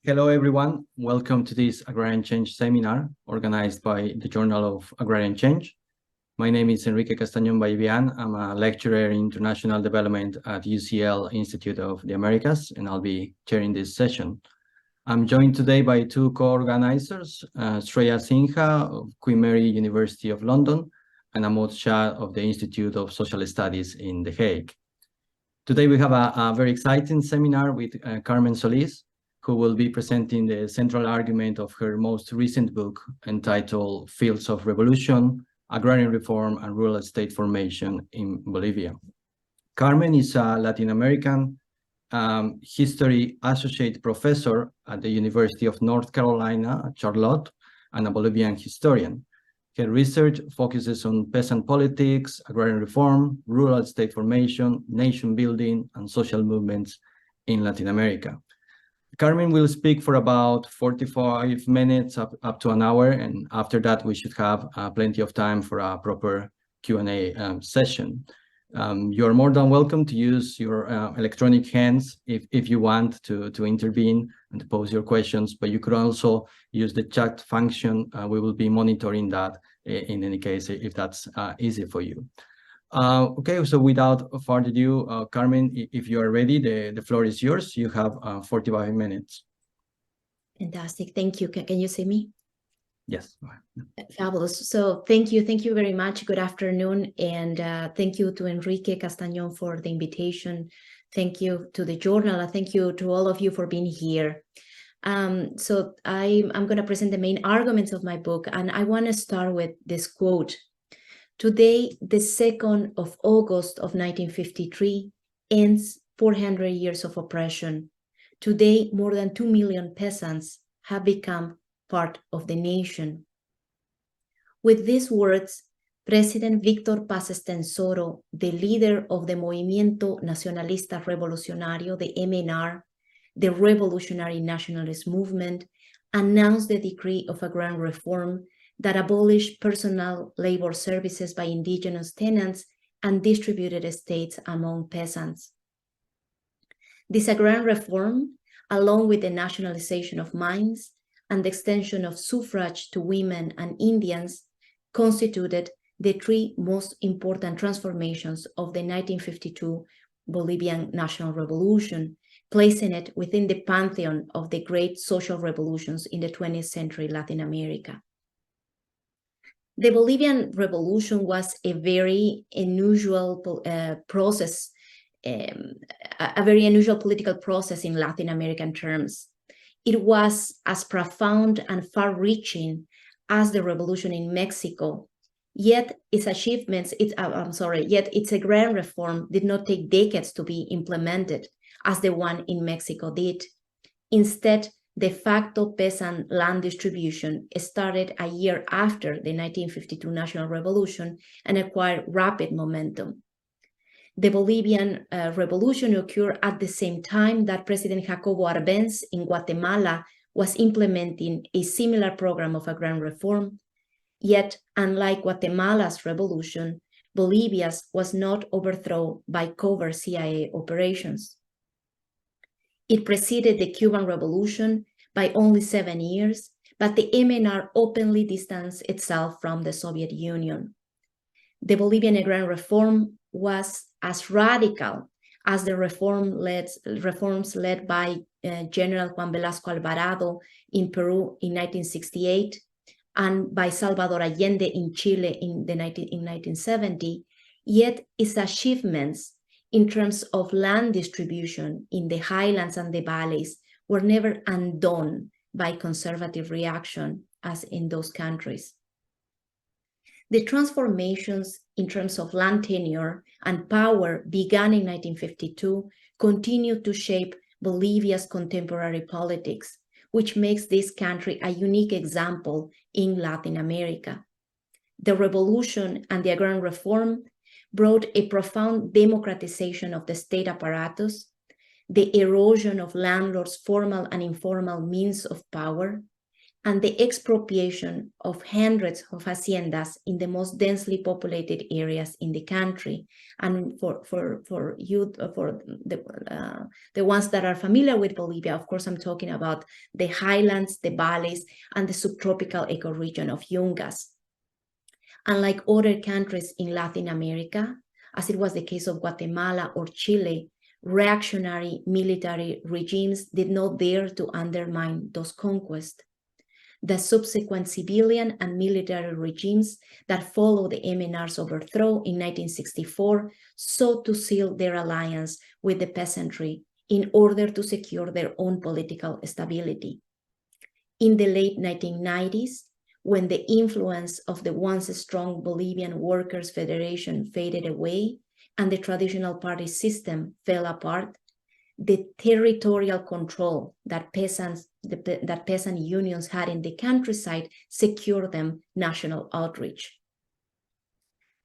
Hello, everyone. Welcome to this Agrarian Change seminar organized by the Journal of Agrarian Change. My name is Enrique Castañón Baibian. I'm a lecturer in international development at UCL Institute of the Americas, and I'll be chairing this session. I'm joined today by two co-organizers, Shreya Sinha of Queen Mary University of London and Amod Shah of the Institute of Social Studies in The Hague. Today we have a very exciting seminar with Carmen Soliz, who will be presenting the central argument of her most recent book entitled Fields of Revolution, Agrarian Reform and Rural State Formation in Bolivia. Carmen is a Latin American history associate professor at the University of North Carolina at Charlotte and a Bolivian historian. Her research focuses on peasant politics, agrarian reform, rural state formation, nation building, and social movements in Latin America. Carmen will speak for about 45 minutes up to an hour, and after that we should have plenty of time for a proper Q&A session. You're more than welcome to use your electronic hands if you want to intervene and to pose your questions, but you could also use the chat function. We will be monitoring that in any case if that's easy for you. Okay, so without further ado, Carmen, if you are ready, the floor is yours. You have 45 minutes. Fantastic. Thank you. Can you see me? Yes. Fabulous. So thank you very much. Good afternoon. And thank you to Enrique Castañón for the invitation. Thank you to the journal. And thank you to all of you for being here. So I'm going to present the main arguments of my book. And I want to start with this quote. Today, the 2nd of August of 1953 ends 400 years of oppression. Today, more than 2 million peasants have become part of the nation. With these words, President Víctor Paz Estenssoro, the leader of the Movimiento Nacionalista Revolucionario, the MNR, the revolutionary nationalist movement, announced the decree of agrarian reform that abolished personal labor services by indigenous tenants and distributed estates among peasants. This agrarian reform, along with the nationalization of mines and the extension of suffrage to women and Indians, constituted the three most important transformations of the 1952 Bolivian National Revolution, placing it within the pantheon of the great social revolutions in the 20th century Latin America. The Bolivian Revolution was a very unusual process, a very unusual political process in Latin American terms. It was as profound and far-reaching as the revolution in Mexico, yet its achievements, yet its agrarian reform did not take decades to be implemented as the one in Mexico did. Instead, de facto peasant land distribution started a year after the 1952 National Revolution and acquired rapid momentum. The Bolivian Revolution occurred at the same time that President Jacobo Arbenz in Guatemala was implementing a similar program of agrarian reform. Yet, unlike Guatemala's revolution, Bolivia's was not overthrown by covert CIA operations. It preceded the Cuban Revolution by only 7 years, but the MNR openly distanced itself from the Soviet Union. The Bolivian agrarian reform was as radical as the reforms led by General Juan Velasco Alvarado in Peru in 1968 and by Salvador Allende in Chile in 1970, yet its achievements in terms of land distribution in the highlands and the valleys were never undone by conservative reaction as in those countries. The transformations in terms of land tenure and power began in 1952 continued to shape Bolivia's contemporary politics, which makes this country a unique example in Latin America. The revolution and the agrarian reform brought a profound democratization of the state apparatus, the erosion of landlords' formal and informal means of power, and the expropriation of hundreds of haciendas in the most densely populated areas in the country. And for the ones that are familiar with Bolivia, of course, I'm talking about the highlands, the valleys, and the subtropical ecoregion of Yungas. Unlike other countries in Latin America, as it was the case of Guatemala or Chile, reactionary military regimes did not dare to undermine those conquests. The subsequent civilian and military regimes that followed the MNR's overthrow in 1964 sought to seal their alliance with the peasantry in order to secure their own political stability. In the late 1990s, when the influence of the once strong Bolivian Workers' Federation faded away and the traditional party system fell apart, the territorial control that peasant unions had in the countryside secured them national outreach.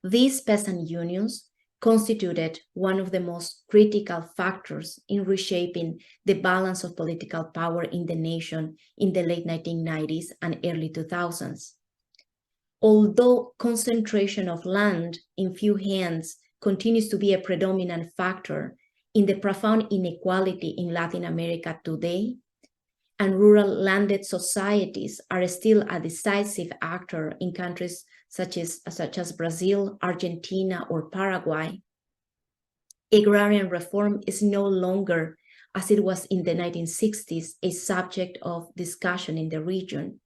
These peasant unions constituted one of the most critical factors in reshaping the balance of political power in the nation in the late 1990s and early 2000s. Although concentration of land in few hands continues to be a predominant factor in the profound inequality in Latin America today, and rural landed societies are still a decisive actor in countries such as Brazil, Argentina, or Paraguay, agrarian reform is no longer, as it was in the 1960s, a subject of discussion in the region.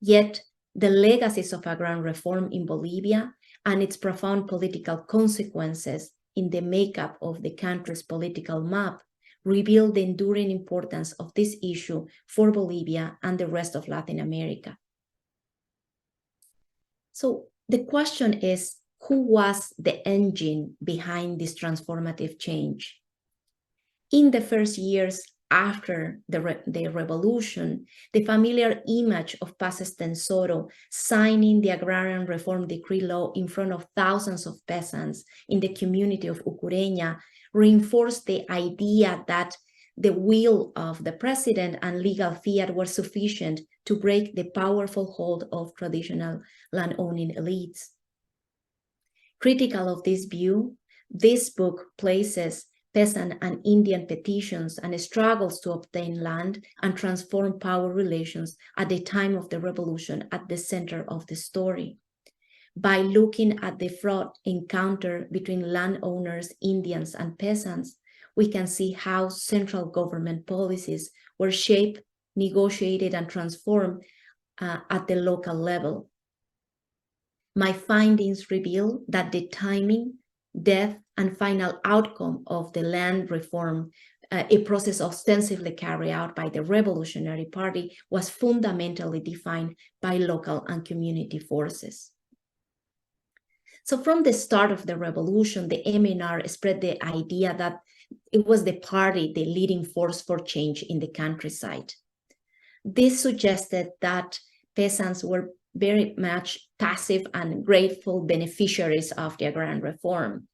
Yet, the legacies of agrarian reform in Bolivia and its profound political consequences in the makeup of the country's political map reveal the enduring importance of this issue for Bolivia and the rest of Latin America. So the question is, who was the engine behind this transformative change? In the first years after the revolution, the familiar image of Paz Estenssoro signing the Agrarian Reform Decree Law in front of thousands of peasants in the community of Ucureña reinforced the idea that the will of the president and legal fiat were sufficient to break the powerful hold of traditional land-owning elites. Critical of this view, this book places peasant and Indian petitions and struggles to obtain land and transform power relations at the time of the revolution at the center of the story. By looking at the fraught encounter between landowners, Indians, and peasants, we can see how central government policies were shaped, negotiated, and transformed at the local level. My findings reveal that the timing, depth, and final outcome of the land reform, a process ostensibly carried out by the Revolutionary Party, was fundamentally defined by local and community forces. So from the start of the revolution, the MNR spread the idea that it was the party, the leading force for change in the countryside. This suggested that peasants were very much passive and grateful beneficiaries of the agrarian reform.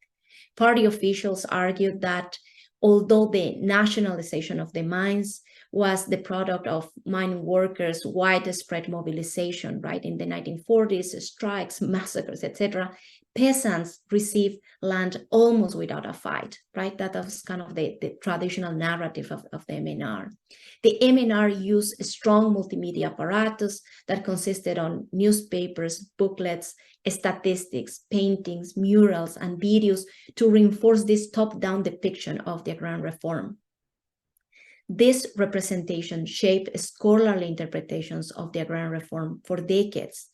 Party officials argued that although the nationalization of the mines was the product of mine workers' widespread mobilization, right, in the 1940s, strikes, massacres, etc., peasants received land almost without a fight, right? That was kind of the traditional narrative of the MNR. The MNR used a strong multimedia apparatus that consisted on newspapers, booklets, statistics, paintings, murals, and videos to reinforce this top-down depiction of the agrarian reform. This representation shaped scholarly interpretations of the agrarian reform for decades.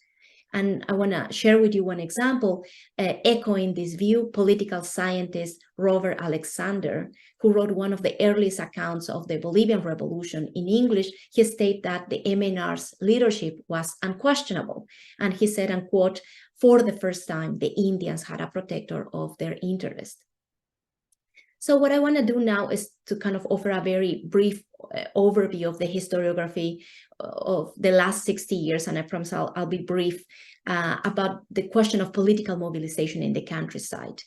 And I want to share with you one example, echoing this view, political scientist Robert Alexander, who wrote one of the earliest accounts of the Bolivian Revolution in English. He stated that the MNR's leadership was unquestionable. And he said, and quote, "For the first time, the Indians had a protector of their interest." So what I want to do now is to kind of offer a very brief overview of the historiography of the last 60 years, and I promise I'll be brief about the question of political mobilization in the countryside.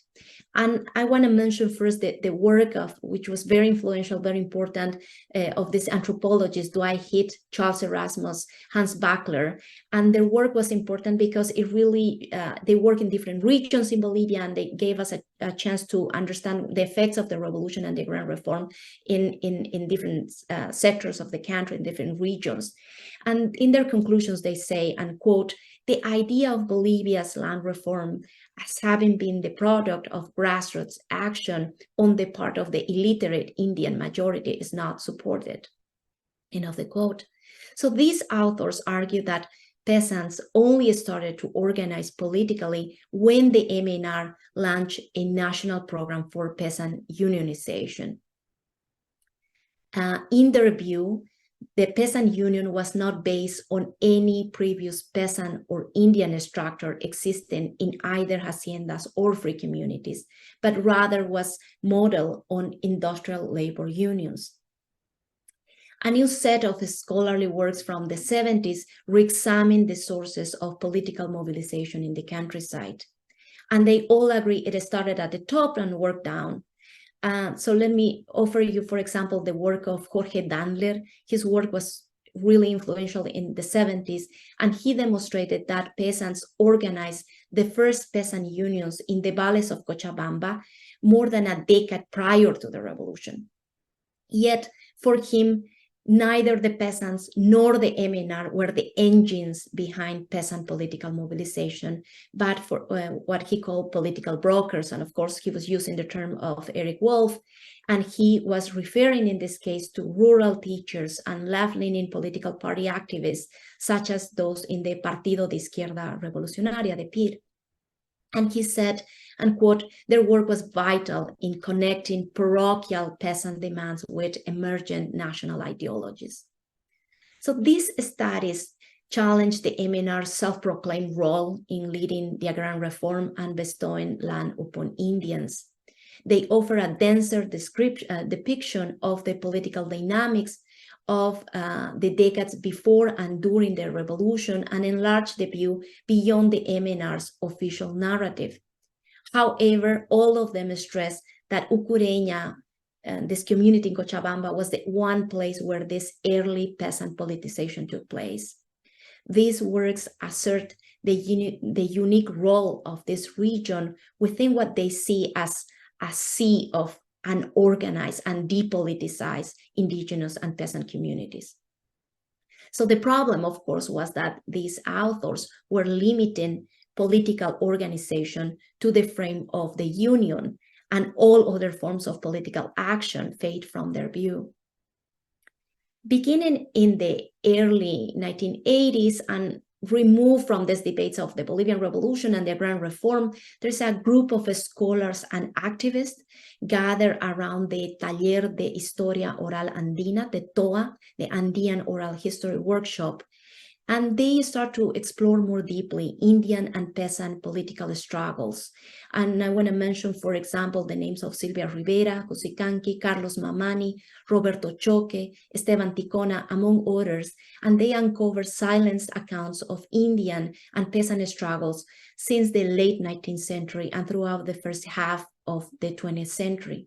And I want to mention first the work of, which was very influential, very important, of these anthropologists, Dwight Heath, Charles Erasmus, Hans Bachler. And their work was important because it really, they work in different regions in Bolivia, and they gave us a chance to understand the effects of the revolution and the grand reform in different sectors of the country, in different regions. And in their conclusions, they say, and quote, "The idea of Bolivia's land reform as having been the product of grassroots action on the part of the illiterate Indian majority is not supported." End of the quote. So these authors argue that peasants only started to organize politically when the MNR launched a national program for peasant unionization. In their view, the peasant union was not based on any previous peasant or Indian structure existing in either haciendas or free communities, but rather was modeled on industrial labor unions. A new set of scholarly works from the 70s re-examined the sources of political mobilization in the countryside. And they all agree it started at the top and worked down. So let me offer you, for example, the work of Jorge Dandler. His work was really influential in the 70s, and he demonstrated that peasants organized the first peasant unions in the valleys of Cochabamba more than a decade prior to the revolution. Yet, for him, neither the peasants nor the MNR were the engines behind peasant political mobilization, but for what he called political brokers. And of course, he was using the term of Eric Wolf, and he was referring in this case to rural teachers and left-leaning political party activists, such as those in the Partido de Izquierda Revolucionaria, the PIR. And he said, and quote, "Their work was vital in connecting parochial peasant demands with emergent national ideologies." So these studies challenged the MNR's self-proclaimed role in leading the agrarian reform and bestowing land upon Indians. They offer a denser depiction of the political dynamics of the decades before and during the revolution, and enlarge the view beyond the MNR's official narrative. However, all of them stress that Ucureña, this community in Cochabamba, was the one place where this early peasant politicization took place. These works assert the unique role of this region within what they see as a sea of unorganized and depoliticized indigenous and peasant communities. So the problem, of course, was that these authors were limiting political organization to the frame of the union, and all other forms of political action fade from their view. Beginning in the early 1980s and removed from these debates of the Bolivian Revolution and the Agrarian Reform, there's a group of scholars and activists gathered around the Taller de Historia Oral Andina, the TOA, the Andean Oral History Workshop, and they start to explore more deeply Indian and peasant political struggles. And I want to mention, for example, the names of Silvia Rivera, Cusicanqui, Carlos Mamani, Roberto Choque, Esteban Ticona, among others, and they uncover silenced accounts of Indian and peasant struggles since the late 19th century and throughout the first half of the 20th century.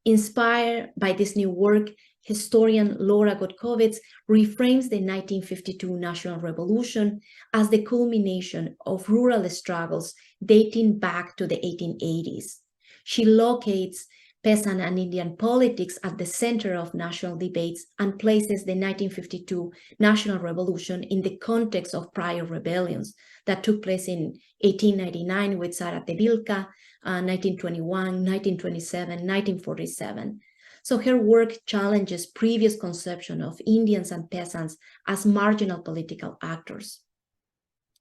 Inspired by this new work, historian Laura Godkovitz reframes the 1952 National Revolution as the culmination of rural struggles dating back to the 1880s. She locates peasant and Indian politics at the center of national debates and places the 1952 National Revolution in the context of prior rebellions that took place in 1899 with Zaratevilca, 1921, 1927, 1947. So her work challenges previous conception of Indians and peasants as marginal political actors.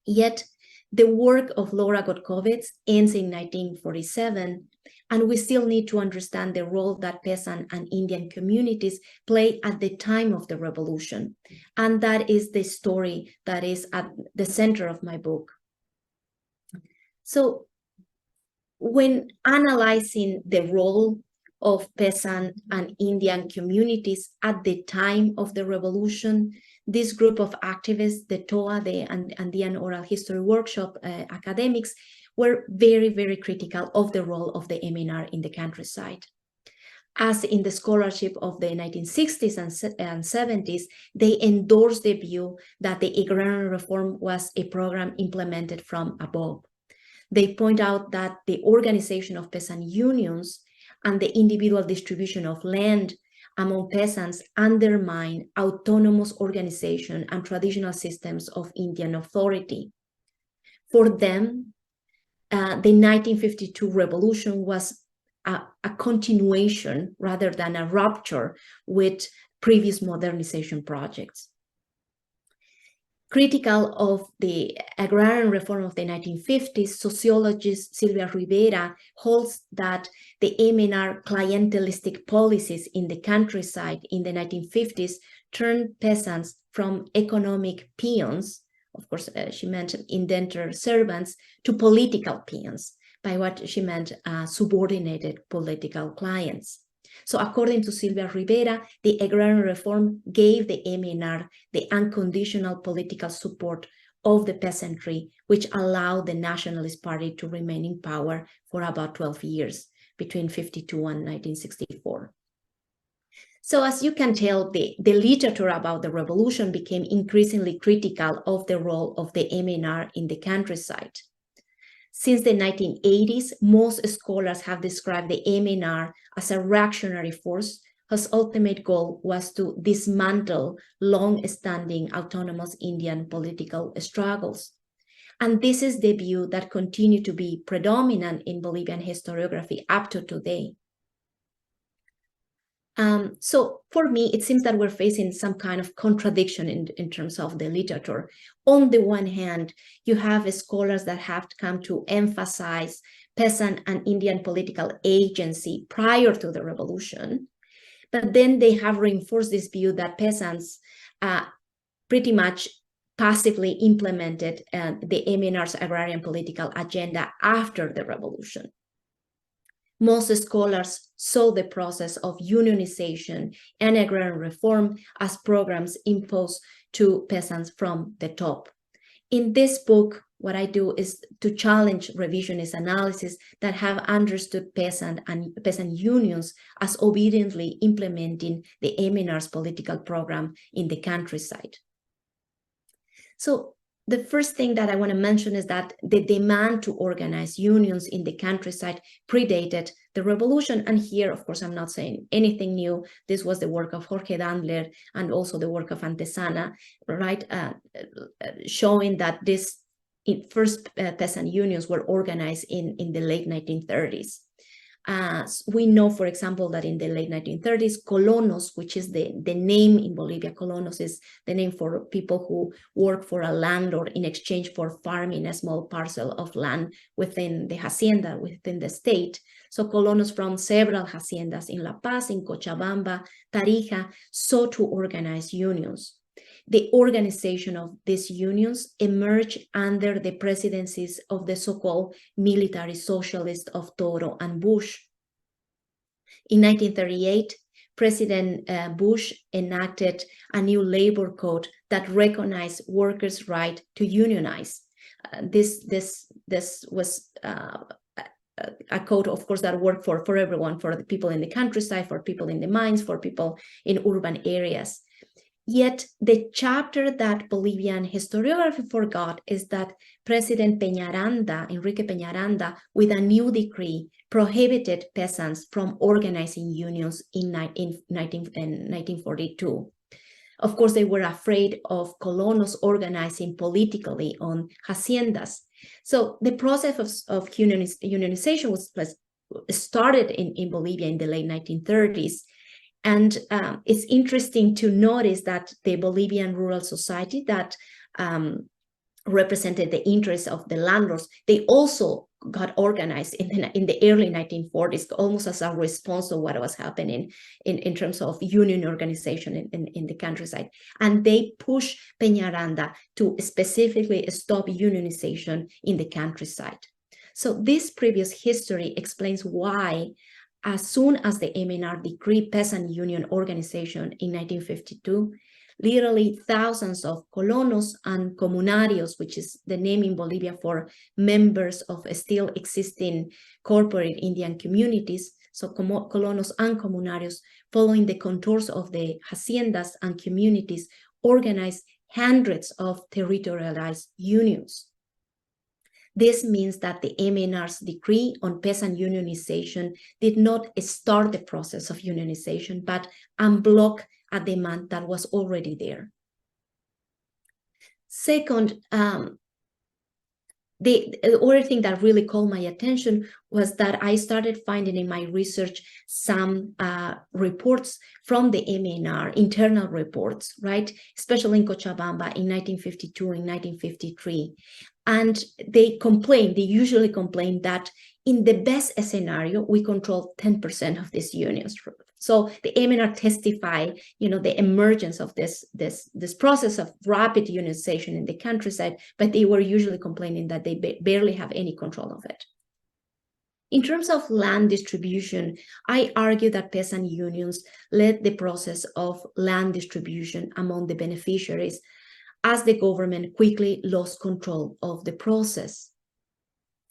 Yet, the work of Laura Godkovitz ends in 1947, and we still need to understand the role that peasant and Indian communities played at the time of the revolution. And that is the story that is at the center of my book. So, when analyzing the role of peasant and Indian communities at the time of the revolution, this group of activists, the TOA, the Andean Oral History Workshop academics, were very, very critical of the role of the MNR in the countryside. As in the scholarship of the 1960s and 70s, they endorsed the view that the agrarian reform was a program implemented from above. They point out that the organization of peasant unions and the individual distribution of land among peasants undermine autonomous organization and traditional systems of Indian authority. For them, the 1952 revolution was a continuation rather than a rupture with previous modernization projects. Critical of the agrarian reform of the 1950s, sociologist Silvia Rivera holds that the MNR clientelistic policies in the countryside in the 1950s turned peasants from economic peons, of course, she meant indentured servants, to political peons, by what she meant subordinated political clients. So according to Silvia Rivera, the agrarian reform gave the MNR the unconditional political support of the peasantry, which allowed the Nationalist Party to remain in power for about 12 years, between 52 and 1964. So as you can tell, the literature about the revolution became increasingly critical of the role of the MNR in the countryside. Since the 1980s, most scholars have described the MNR as a reactionary force whose ultimate goal was to dismantle long-standing autonomous Indian political struggles. And this is the view that continued to be predominant in Bolivian historiography up to today. So for me, it seems that we're facing some kind of contradiction in terms of the literature. On the one hand, you have scholars that have come to emphasize peasant and Indian political agency prior to the revolution, but then they have reinforced this view that peasants pretty much passively implemented the MNR's agrarian political agenda after the revolution. Most scholars saw the process of unionization and agrarian reform as programs imposed to peasants from the top. In this book, what I do is to challenge revisionist analysis that have understood peasant and peasant unions as obediently implementing the MNR's political program in the countryside. So the first thing that I want to mention is that the demand to organize unions in the countryside predated the revolution. And here, of course, I'm not saying anything new. This was the work of Jorge Dandler and also the work of Antesana, right? Showing that this first peasant unions were organized in the late 1930s. We know, for example, that in the late 1930s, colonos, which is the name in Bolivia, colonos is the name for people who work for a landlord in exchange for farming a small parcel of land within the hacienda, within the state. So colonos from several haciendas in La Paz, in Cochabamba, Tarija, sought to organize unions. The organization of these unions emerged under the presidencies of the so-called military socialists of Toro and Bush. In 1938, President Bush enacted a new labor code that recognized workers' right to unionize. This was a code, of course, that worked for everyone, for the people in the countryside, for people in the mines, for people in urban areas. Yet the chapter that Bolivian historiography forgot is that President Peñaranda, Enrique Peñaranda, with a new decree, prohibited peasants from organizing unions in 1942. Of course, they were afraid of colonos organizing politically on haciendas. So the process of unionization was started in Bolivia in the late 1930s. And it's interesting to notice that the Bolivian rural society that represented the interests of the landlords, they also got organized in the early 1940s, almost as a response to what was happening in terms of union organization in the countryside. And they pushed Peñaranda to specifically stop unionization in the countryside. So this previous history explains why, as soon as the MNR decreed peasant union organization in 1952, literally thousands of colonos and comunarios, which is the name in Bolivia for members of still existing corporate Indian communities. So colonos and comunarios, following the contours of the haciendas and communities, organized hundreds of territorialized unions. This means that the MNR's decree on peasant unionization did not start the process of unionization, but unblock a demand that was already there. Second, the other thing that really called my attention was that I started finding in my research some reports from the MNR, internal reports, right? Especially in Cochabamba in 1952 and 1953. And they usually complain that in the best scenario, we control 10% of these unions. So the MNR testify, the emergence of this process of rapid unionization in the countryside, but they were usually complaining that they barely have any control of it. In terms of land distribution, I argue that peasant unions led the process of land distribution among the beneficiaries as the government quickly lost control of the process.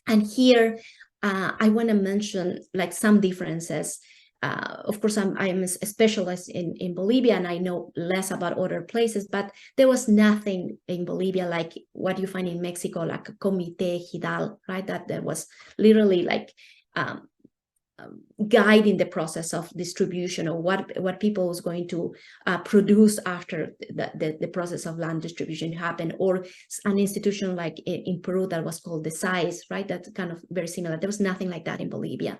And here, I want to mention some differences. Of course, I am a specialist in Bolivia, and I know less about other places, but there was nothing in Bolivia like what you find in Mexico, like a comité ejidal, right? That there was literally guiding the process of distribution, or what people was going to produce after the process of land distribution happened, or an institution like in Peru that was called the SAIS, right? That's kind of very similar. There was nothing like that in Bolivia.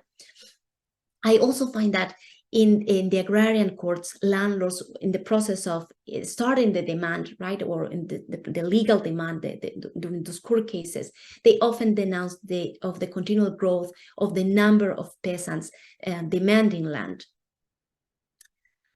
I also find that in the agrarian courts, landlords in the process of starting the demand, right, or in the legal demand during those court cases, they often denounce the continual growth of the number of peasants demanding land.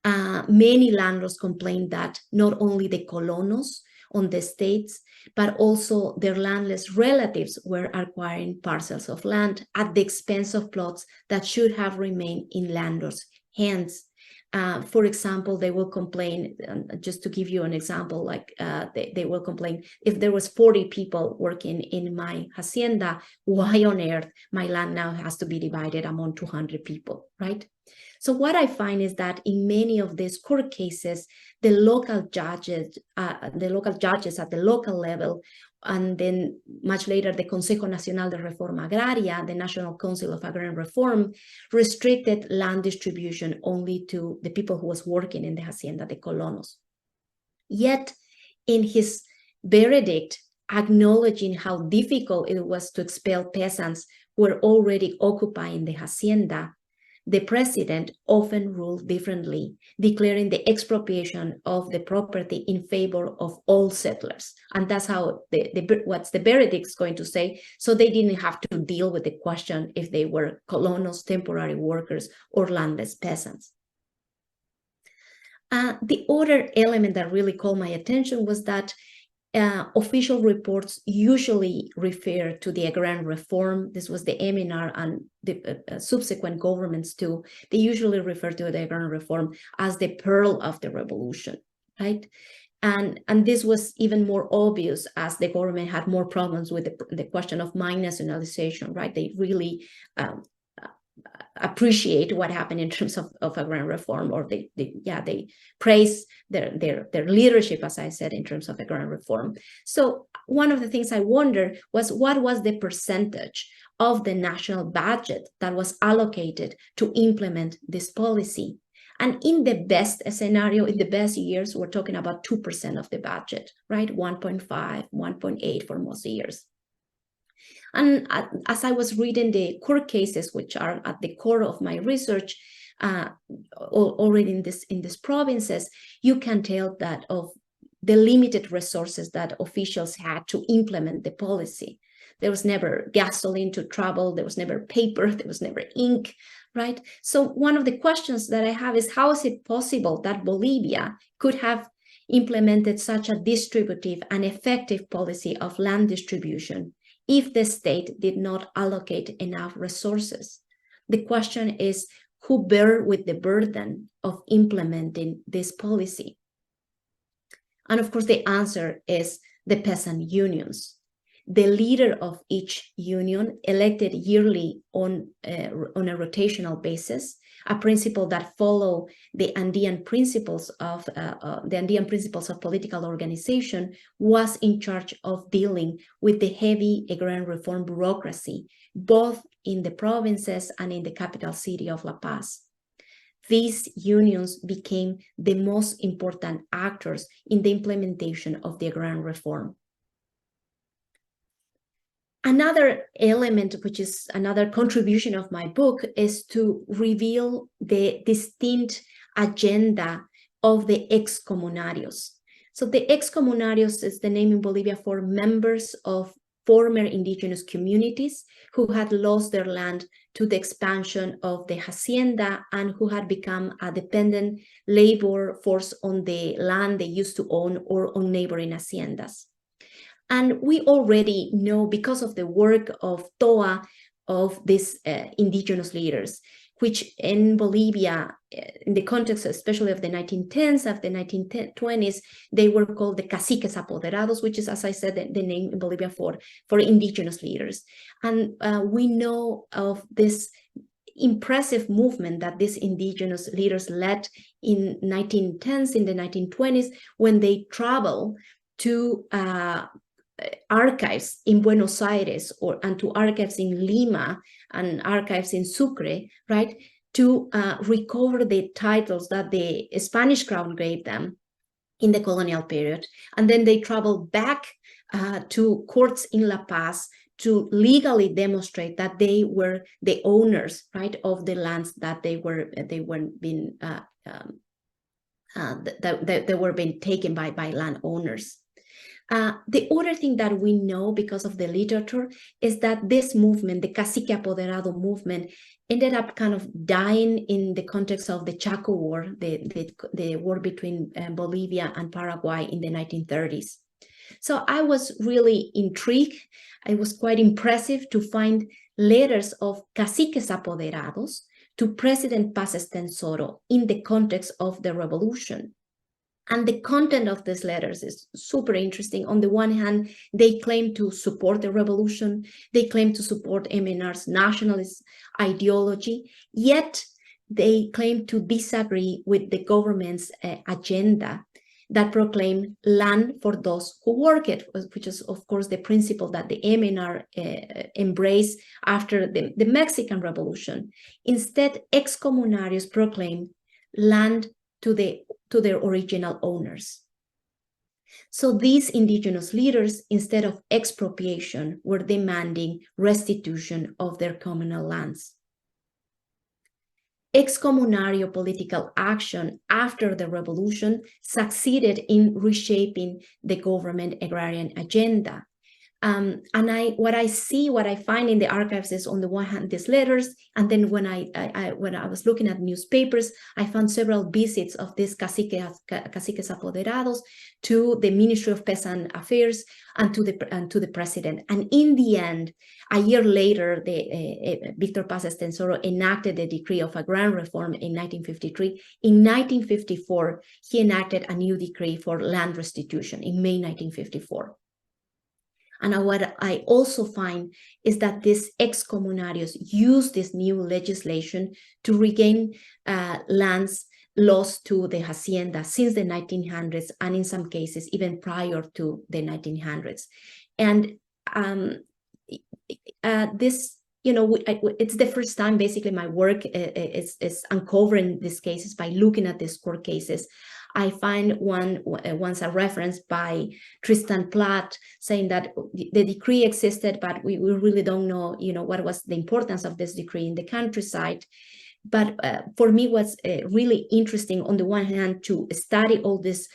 Many landlords complain that not only the colonos on the estates, but also their landless relatives were acquiring parcels of land at the expense of plots that should have remained in landlords' hands. For example, they will complain, just to give you an example, they will complain, if there was 40 people working in my hacienda, why on earth my land now has to be divided among 200 people, right? So what I find is that in many of these court cases, the local judges at the local level, and then much later the Consejo Nacional de Reforma Agraria, the National Council of Agrarian Reform, restricted land distribution only to the people who was working in the hacienda, the colonos. Yet, in his verdict, acknowledging how difficult it was to expel peasants who were already occupying the hacienda, the president often ruled differently, declaring the expropriation of the property in favor of all settlers. And that's how what's the verdict is going to say. So they didn't have to deal with the question if they were colonos, temporary workers, or landless peasants. The other element that really called my attention was that official reports usually refer to the agrarian reform. This was the MNR and the subsequent governments too. They usually refer to the agrarian reform as the pearl of the revolution, right? And this was even more obvious as the government had more problems with the question of mine nationalization, right? They really appreciate what happened in terms of agrarian reform, or they praise their leadership, as I said, in terms of agrarian reform. So one of the things I wondered was, what was the percentage of the national budget that was allocated to implement this policy? And in the best scenario, in the best years, we're talking about 2% of the budget, right? 1.5, 1.8 for most years. And as I was reading the court cases, which are at the core of my research, already in these provinces, you can tell that of the limited resources that officials had to implement the policy. There was never gasoline to travel, there was never paper, there was never ink, right? So one of the questions that I have is, how is it possible that Bolivia could have implemented such a distributive and effective policy of land distribution if the state did not allocate enough resources? The question is, who bear with the burden of implementing this policy? And of course, the answer is the peasant unions. The leader of each union, elected yearly on a rotational basis, a principle that follow the Andean principles of political organization, was in charge of dealing with the heavy agrarian reform bureaucracy, both in the provinces and in the capital city of La Paz. These unions became the most important actors in the implementation of the agrarian reform. Another element, which is another contribution of my book, is to reveal the distinct agenda of the excomunarios. So the excomunarios is the name in Bolivia for members of former indigenous communities who had lost their land to the expansion of the hacienda and who had become a dependent labor force on the land they used to own or on neighboring haciendas. And we already know, because of the work of TOA, of these indigenous leaders, which in Bolivia, in the context especially of the 1910s, of the 1920s, they were called the caciques apoderados, which is, as I said, the name in Bolivia for indigenous leaders. And we know of this impressive movement that these indigenous leaders led in 1910s, in the 1920s, when they traveled to archives in Buenos Aires and to archives in Lima and archives in Sucre, right, to recover the titles that the Spanish crown gave them in the colonial period. And then they traveled back to courts in La Paz to legally demonstrate that they were the owners, right, of the lands that they were being taken by landowners. The other thing that we know because of the literature is that this movement, the cacique apoderado movement, ended up kind of dying in the context of the Chaco War, the war between Bolivia and Paraguay in the 1930s. So I was really intrigued. It was quite impressive to find letters of caciques apoderados to President Paz Estenssoro in the context of the revolution. And the content of these letters is super interesting. On the one hand, they claim to support the revolution. They claim to support MNR's nationalist ideology, yet they claim to disagree with the government's agenda that proclaimed land for those who work it, which is, of course, the principle that the MNR embraced after the Mexican Revolution. Instead, excomunarios proclaimed land to their original owners. So these indigenous leaders, instead of expropriation, were demanding restitution of their communal lands. Excomunario political action after the revolution succeeded in reshaping the government agrarian agenda. And what I find in the archives is, on the one hand, these letters, and then when I was looking at newspapers, I found several visits of these caciques apoderados to the Ministry of Peasant Affairs and to the president. And in the end, a year later, Víctor Paz Estenssoro enacted the decree of agrarian reform in 1953. In 1954, he enacted a new decree for land restitution in May 1954. And what I also find is that these excomunarios use this new legislation to regain lands lost to the hacienda since the 1900s, and in some cases even prior to the 1900s. And this, it's the first time basically my work is uncovering these cases by looking at these court cases. I find once a reference by Tristan Platt saying that the decree existed, but we really don't know, what was the importance of this decree in the countryside. But for me, what's really interesting, on the one hand, to study all this,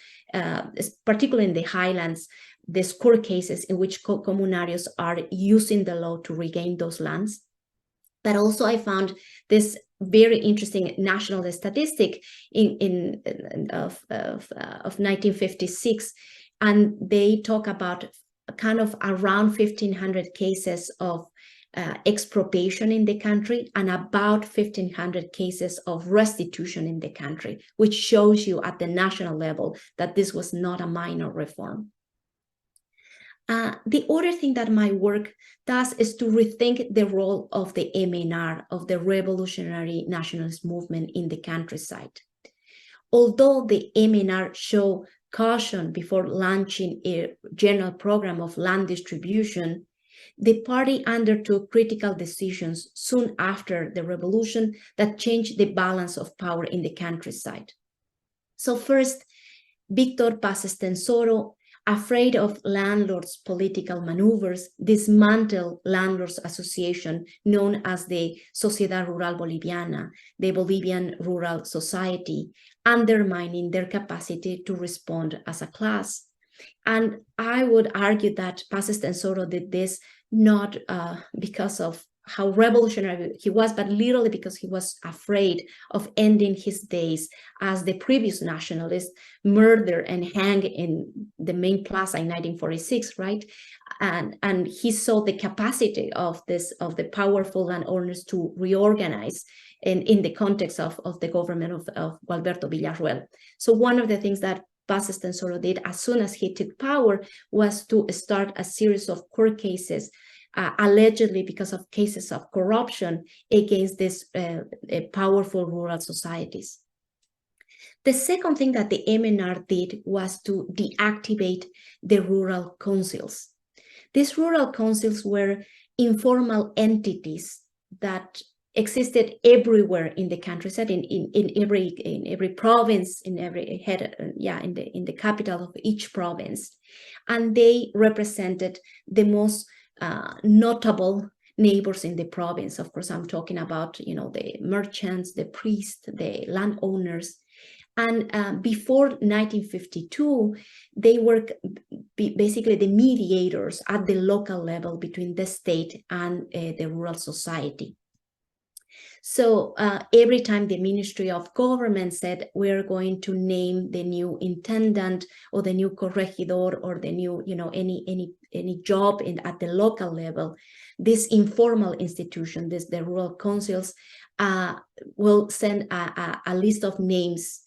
particularly in the highlands, these court cases in which comunarios are using the law to regain those lands. But also I found this very interesting national statistic of 1956, and they talk about kind of around 1,500 cases of expropriation in the country and about 1,500 cases of restitution in the country, which shows you at the national level that this was not a minor reform. The other thing that my work does is to rethink the role of the MNR, of the revolutionary nationalist movement in the countryside. Although the MNR showed caution before launching a general program of land distribution, the party undertook critical decisions soon after the revolution that changed the balance of power in the countryside. So first, Víctor Paz Estenssoro, afraid of landlords' political maneuvers, dismantled landlords' association known as the Sociedad Rural Boliviana, the Bolivian Rural Society, undermining their capacity to respond as a class. And I would argue that Paz Estenssoro did this not because of how revolutionary he was, but literally because he was afraid of ending his days as the previous nationalist, murdered and hanged in the main plaza in 1946, right? And he saw the capacity of the powerful landowners to reorganize in the context of the government of Gualberto Villarruel. So one of the things that Paz Estenssoro did as soon as he took power was to start a series of court cases allegedly because of cases of corruption against these powerful rural societies. The second thing that the MNR did was to deactivate the rural councils. These rural councils were informal entities that existed everywhere in the countryside, in every province, in every head, in the capital of each province, and they represented the most notable neighbors in the province. Of course, I'm talking about, the merchants, the priests, the landowners. And before 1952, they were basically the mediators at the local level between the state and the rural society. So every time the Ministry of Government said, we're going to name the new intendant or the new corregidor or the new, any job at the local level, this informal institution, the rural councils, will send a list of names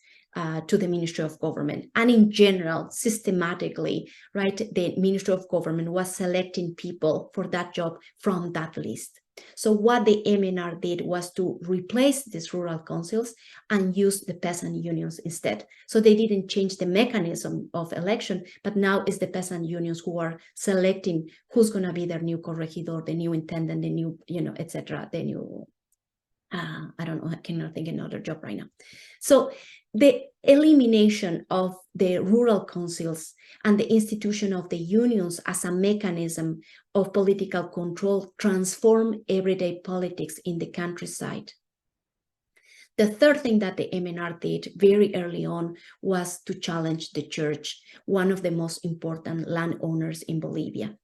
to the Ministry of Government. And in general, systematically, right, the Ministry of Government was selecting people for that job from that list. So what the MNR did was to replace these rural councils and use the peasant unions instead. So they didn't change the mechanism of election, but now it's the peasant unions who are selecting who's going to be their new corregidor, the new intendant, the new, etc., the new, I don't know, I cannot think of another job right now. So the elimination of the rural councils and the institution of the unions as a mechanism of political control transformed everyday politics in the countryside. The third thing that the MNR did very early on was to challenge the church, one of the most important landowners in Bolivia.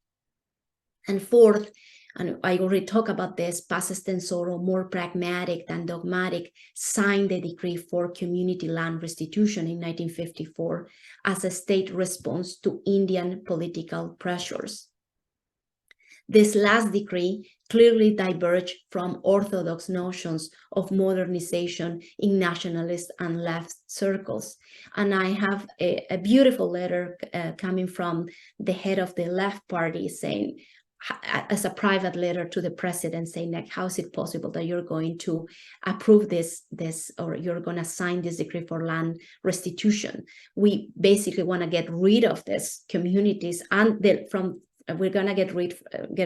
And fourth, and I already talked about this, Paz Estenssoro, more pragmatic than dogmatic, signed the decree for community land restitution in 1954 as a state response to Indian political pressures. This last decree clearly diverged from orthodox notions of modernization in nationalist and left circles. And I have a beautiful letter coming from the head of the left party saying, as a private letter to the president saying, like, how is it possible that you're going to approve this or you're going to sign this decree for land restitution? We basically want to get rid of these communities and we're going to get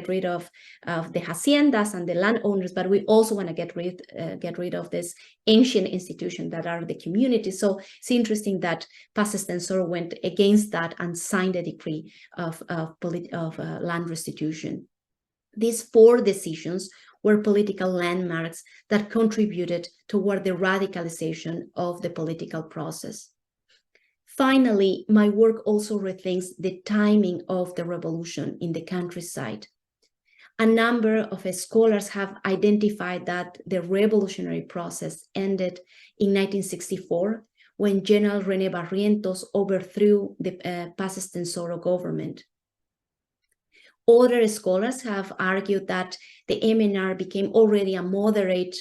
rid of the haciendas and the landowners, but we also want to get rid of this ancient institution that are the communities. So it's interesting that Paz Estenssoro went against that and signed a decree of land restitution. These four decisions were political landmarks that contributed toward the radicalization of the political process. Finally, my work also rethinks the timing of the revolution in the countryside. A number of scholars have identified that the revolutionary process ended in 1964 when General René Barrientos overthrew the Paz Estenssoro government. Other scholars have argued that the MNR became already a moderate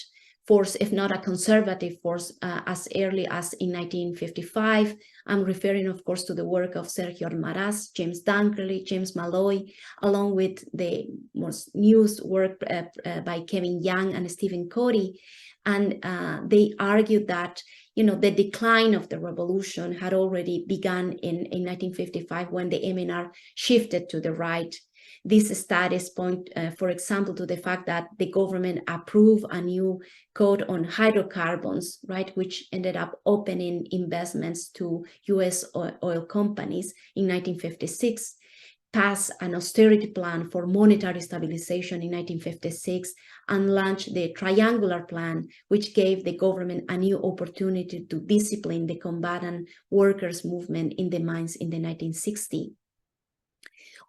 force, if not a conservative force, as early as in 1955. I'm referring, of course, to the work of Sergio Almaraz, James Dunkerley, James Malloy, along with the most newest work by Kevin Young and Stephen Cody. And they argued that, the decline of the revolution had already begun in 1955 when the MNR shifted to the right. These studies point, for example, to the fact that the government approved a new code on hydrocarbons, right, which ended up opening investments to U.S. oil companies in 1956, passed an austerity plan for monetary stabilization in 1956, and launched the Triangular Plan, which gave the government a new opportunity to discipline the combatant workers' movement in the mines in the 1960s.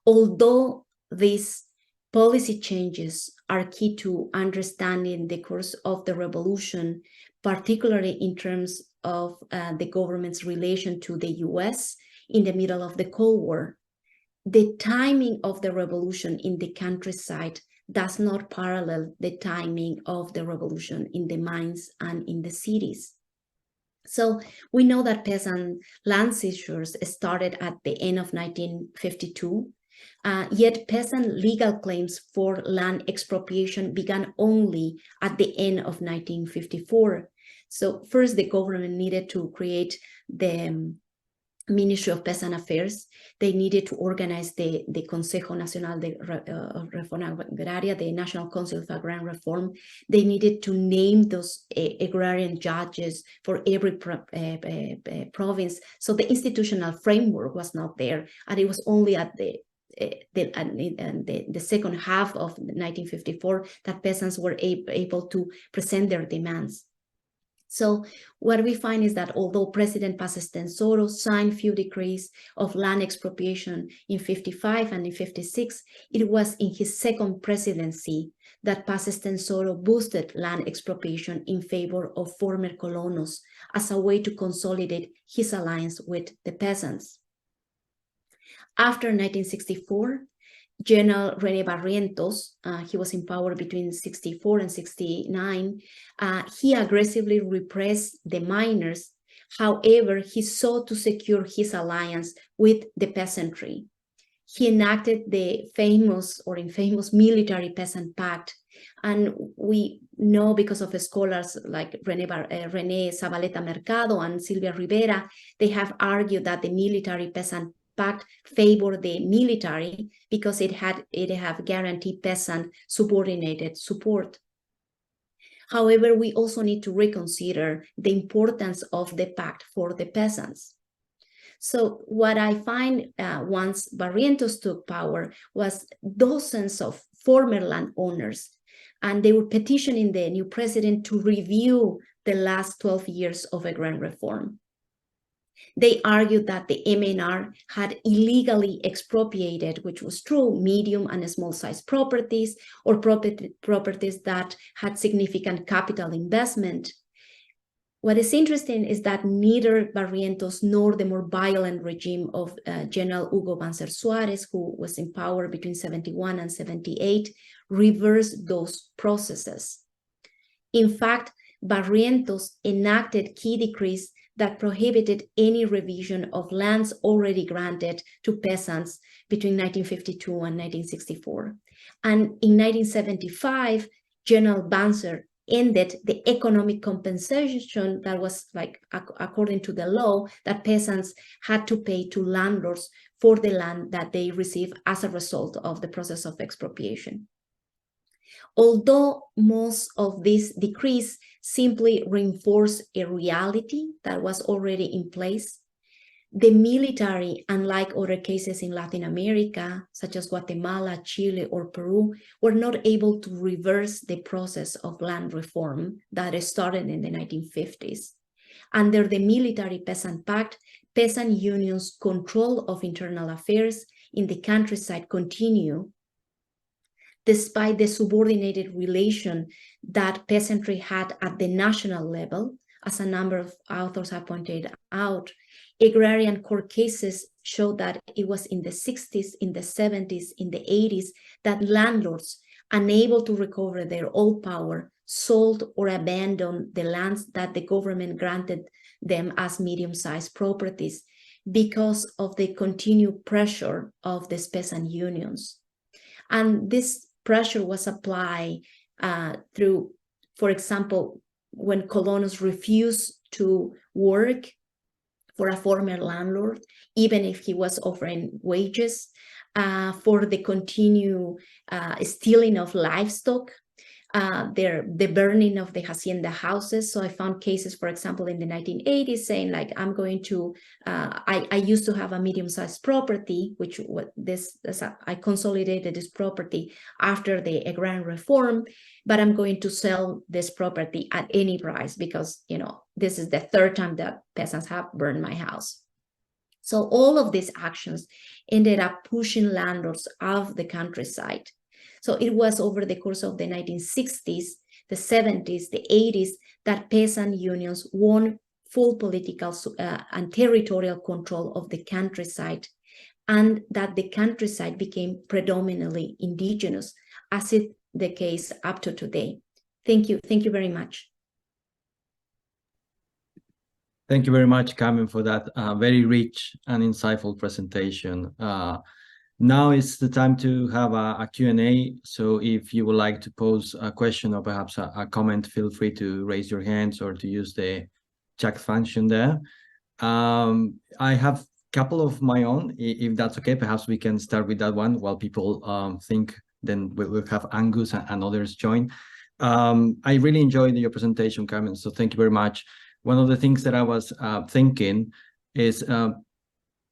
Although these policy changes are key to understanding the course of the revolution, particularly in terms of the government's relation to the US in the middle of the Cold War. The timing of the revolution in the countryside does not parallel the timing of the revolution in the mines and in the cities. So we know that peasant land seizures started at the end of 1952. Yet peasant legal claims for land expropriation began only at the end of 1954. So first, the government needed to create the Ministry of Peasant Affairs. They needed to organize the Consejo Nacional de Reforma Agraria, the National Council of Agrarian Reform. They needed to name those agrarian judges for every province. So the institutional framework was not there, and it was only at the second half of 1954 that peasants were able to present their demands. So what we find is that although President Paz Estenssoro signed few decrees of land expropriation in 55 and in 56, it was in his second presidency that Paz Estenssoro boosted land expropriation in favor of former colonos as a way to consolidate his alliance with the peasants. After 1964, General René Barrientos, he was in power between 64 and 69, he aggressively repressed the miners. However, he sought to secure his alliance with the peasantry. He enacted the famous or infamous Military Peasant Pact, and we know because of scholars like René Zabaleta Mercado and Silvia Rivera, they have argued that the Military Peasant Pact favored the military because it have guaranteed peasant subordinated support. However, we also need to reconsider the importance of the pact for the peasants. So what I find once Barrientos took power was dozens of former landowners, and they were petitioning the new president to review the last 12 years of agrarian reform. They argued that the MNR had illegally expropriated, which was true, medium and small-sized properties or properties that had significant capital investment. What is interesting is that neither Barrientos nor the more violent regime of General Hugo Banzer Suarez, who was in power between 71 and 78, reversed those processes. In fact, Barrientos enacted key decrees that prohibited any revision of lands already granted to peasants between 1952 and 1964. And in 1975, General Banzer ended the economic compensation that was according to the law that peasants had to pay to landlords for the land that they received as a result of the process of expropriation. Although most of these decrees simply reinforce a reality that was already in place, the military, unlike other cases in Latin America, such as Guatemala, Chile, or Peru, were not able to reverse the process of land reform that started in the 1950s. Under the Military Peasant Pact, peasant unions' control of internal affairs in the countryside continue, despite the subordinated relation that peasantry had at the national level, as a number of authors have pointed out. Agrarian court cases show that it was in the 60s, in the 70s, in the 80s that landlords, unable to recover their old power, sold or abandoned the lands that the government granted them as medium-sized properties because of the continued pressure of the peasant unions. And this pressure was applied through, for example, when colonials refused to work for a former landlord, even if he was offering wages, for the continued stealing of livestock, the burning of the hacienda houses. So I found cases, for example, in the 1980s saying like, I'm going to, I used to have a medium-sized property, which I consolidated this property after the agrarian reform, but I'm going to sell this property at any price because, you know, this is the third time that peasants have burned my house. So all of these actions ended up pushing landlords off the countryside. So it was over the course of the 1960s, the 70s, the 80s, that peasant unions won full political and territorial control of the countryside, and that the countryside became predominantly indigenous, as is the case up to today. Thank you. Thank you very much. Thank you very much, Carmen, for that very rich and insightful presentation. Now is the time to have a Q&A. So if you would like to pose a question or perhaps a comment, feel free to raise your hands or to use the chat function there. I have a couple of my own, if that's okay. Perhaps we can start with that one while people think, then we'll have Angus and others join. I really enjoyed your presentation, Carmen, so thank you very much. One of the things that I was thinking is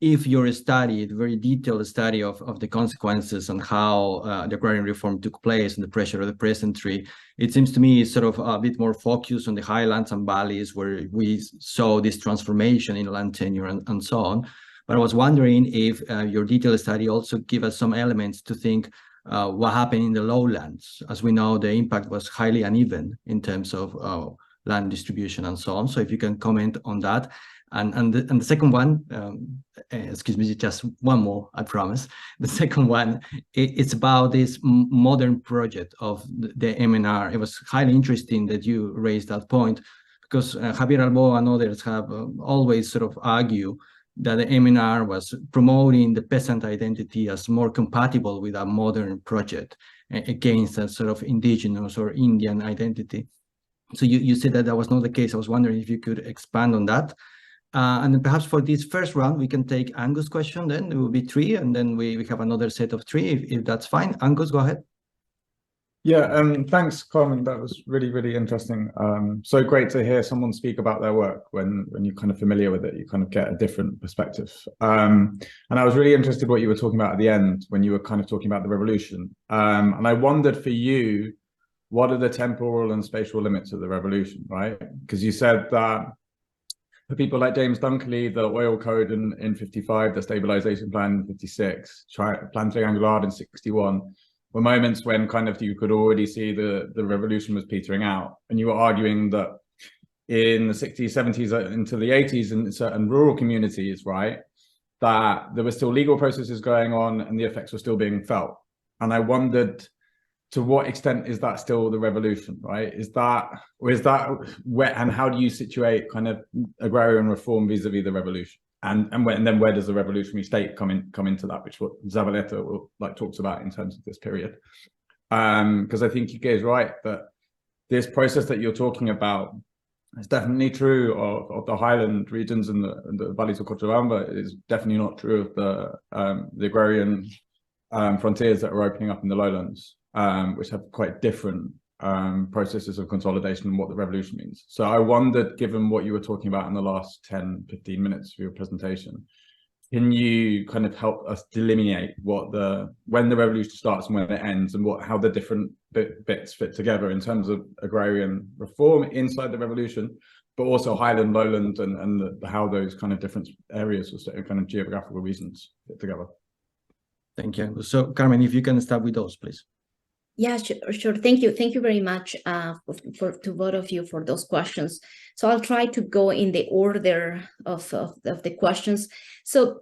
if your study, the very detailed study of the consequences and how the agrarian reform took place and the pressure of the peasantry, it seems to me sort of a bit more focused on the highlands and valleys where we saw this transformation in land tenure and so on. But I was wondering if your detailed study also give us some elements to think what happened in the lowlands. As we know, the impact was highly uneven in terms of land distribution and so on. So if you can comment on that. And the second one, excuse me, just one more, I promise. The second one, it's about this modern project of the MNR. It was highly interesting that you raised that point, because Javier Albo and others have always sort of argued that the MNR was promoting the peasant identity as more compatible with a modern project against a sort of indigenous or Indian identity. So you said that that was not the case. I was wondering if you could expand on that. And then perhaps for this first round, we can take Angus' question, then it will be 3, and then we have another set of 3, if that's fine. Angus, go ahead. Yeah, thanks, Carmen. That was really, really interesting. So great to hear someone speak about their work when you're kind of familiar with it, you kind of get a different perspective. And I was really interested what you were talking about at the end when you were kind of talking about the revolution. And I wondered for you, what are the temporal and spatial limits of the revolution, right? Because you said that for people like James Dunkley, the oil code in 55, the stabilization plan in 56, Plan Triangular in 61, were moments when kind of you could already see the revolution was petering out. And you were arguing that in the 60s, 70s, into the 80s in certain rural communities, right, that there were still legal processes going on and the effects were still being felt. And I wondered, to what extent is that still the revolution, right? Is that where, and how do you situate kind of agrarian reform vis-a-vis the revolution? And then where does the revolutionary state come into that, which what Zavaleta talks about in terms of this period? Because I think Ike is right that this process that you're talking about is definitely true of the highland regions and the valleys of Cochabamba. It is definitely not true of the agrarian frontiers that are opening up in the lowlands. Which have quite different processes of consolidation and what the revolution means. So I wondered, given what you were talking about in the last 10, 15 minutes of your presentation, can you kind of help us delineate when the revolution starts and when it ends, and how the different bits fit together in terms of agrarian reform inside the revolution, but also highland, lowland, and how those kind of different areas or kind of geographical reasons fit together? Thank you. So Carmen, if you can start with those, please. Yeah, sure. Thank you very much to both of you for those questions. So I'll try to go in the order of the questions. So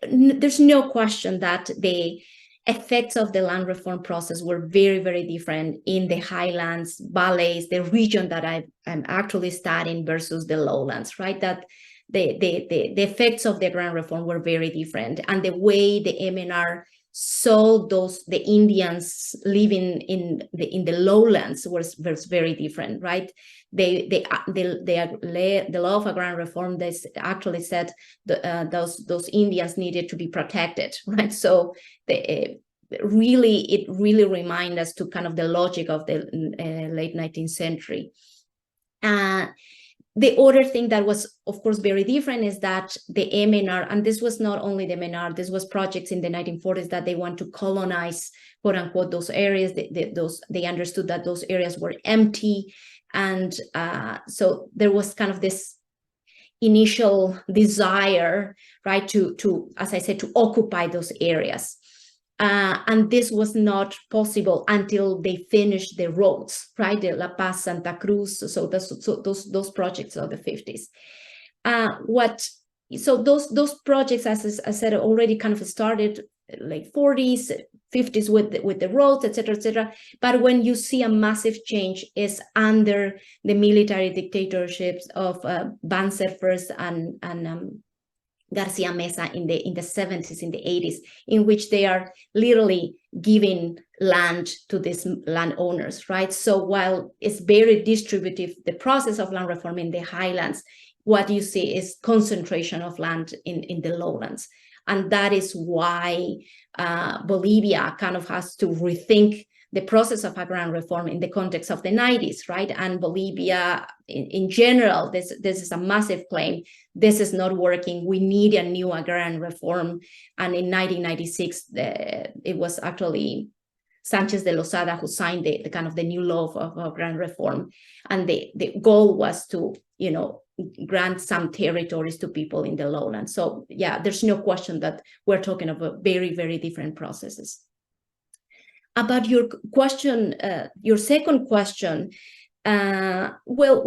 there's no question that the effects of the land reform process were very, very different in the highlands, valleys, the region that I'm actually studying versus the lowlands, right? That the effects of the agrarian reform were very different, and the way the MNR saw the Indians living in the lowlands was very different, right? The law of agrarian reform, they actually said those Indians needed to be protected, right? So it really reminds us to kind of the logic of the late 19th century. The other thing that was, of course, very different is that the MNR, and this was not only the MNR, this was projects in the 1940s that they want to colonize, quote unquote, those areas. They understood that those areas were empty. And so there was kind of this initial desire, right, to, as I said, to occupy those areas. And this was not possible until they finished the roads, right? The La Paz, Santa Cruz. So those projects of the 50s. So those projects, as I said, already kind of started like 40s, 50s with the roads, et cetera. But when you see a massive change is under the military dictatorships of Banzer first and Garcia Mesa in the 70s, in the 80s, in which they are literally giving land to these landowners, right? So while it's very distributive, the process of land reform in the highlands, what you see is concentration of land in the lowlands. And that is why Bolivia kind of has to rethink the process of agrarian reform in the context of the 90s, right? And Bolivia, in general, this is a massive claim. This is not working. We need a new agrarian reform. And in 1996, it was actually Sanchez de Lozada who signed the kind of the new law of agrarian reform. And the goal was to, grant some territories to people in the lowlands. So yeah, there's no question that we're talking about very, very different processes. About your question, your second question, well,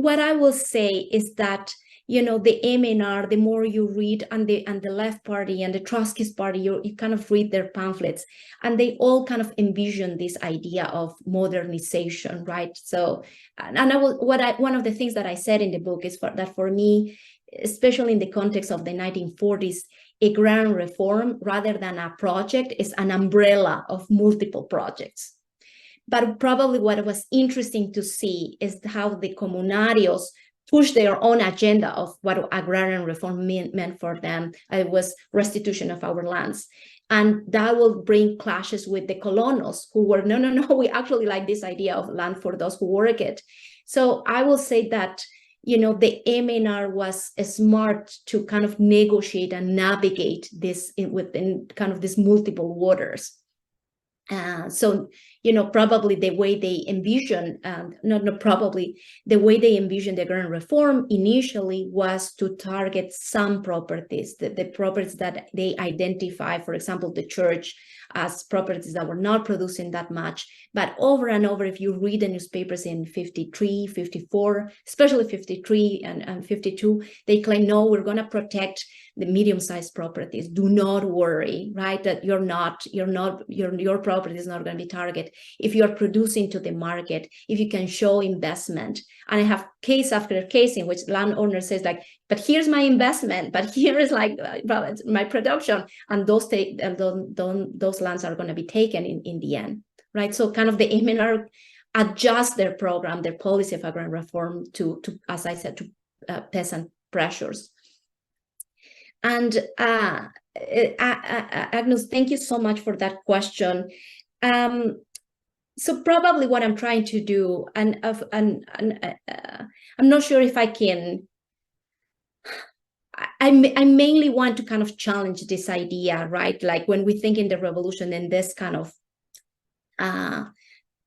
what I will say is that, the MNR, the more you read, and the Left Party and the Trotskyist Party, you kind of read their pamphlets, and they all kind of envision this idea of modernization, right? So, one of the things that I said in the book is that for me, especially in the context of the 1940s, agrarian reform, rather than a project, is an umbrella of multiple projects. But probably what was interesting to see is how the comunarios push their own agenda of what agrarian reform meant for them. It was restitution of our lands. And that will bring clashes with the colonos who were, no, we actually like this idea of land for those who work it. So I will say that, the MNR was smart to kind of negotiate and navigate this within kind of these multiple waters. So, probably the way they envision, the way they envisioned the agrarian reform initially was to target some properties, the properties that they identify, for example, the church, as properties that were not producing that much. But over and over, if you read the newspapers in 53, 54, especially 53 and 52, they claim, no, we're going to protect the medium-sized properties. Do not worry, right? That your property is not going to be targeted. If you're producing to the market, if you can show investment. And I have case after case in which landowner says like, but here's my investment, but here is like my production, and those lands are going to be taken in the end, right? So kind of the MNR adjust their program, their policy of agrarian reform to as I said, to peasant pressures. And Agnes, thank you so much for that question. So probably what I'm trying to do, and I'm not sure if I can. I mainly want to kind of challenge this idea, right? Like when we think in the revolution in this kind of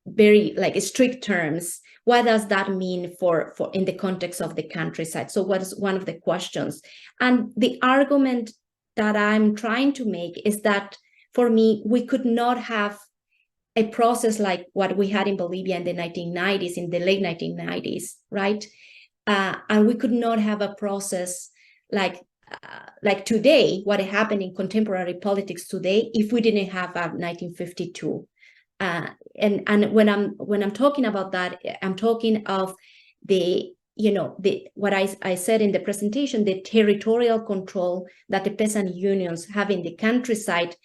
very like strict terms, what does that mean for in the context of the countryside? So what is one of the questions? And the argument that I'm trying to make is that for me, we could not have a process like what we had in Bolivia in the 1990s, in the late 1990s, right? And we could not have a process like today, what happened in contemporary politics today, if we didn't have a 1952. And when I'm talking about that, I'm talking of the, what I said in the presentation, the territorial control that the peasant unions have in the countryside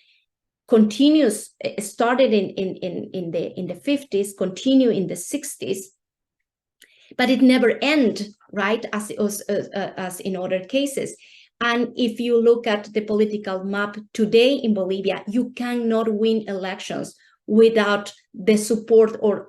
continues, started in the 50s, continue in the 60s, but it never end, right, as in other cases. And if you look at the political map today in Bolivia, you cannot win elections without the support or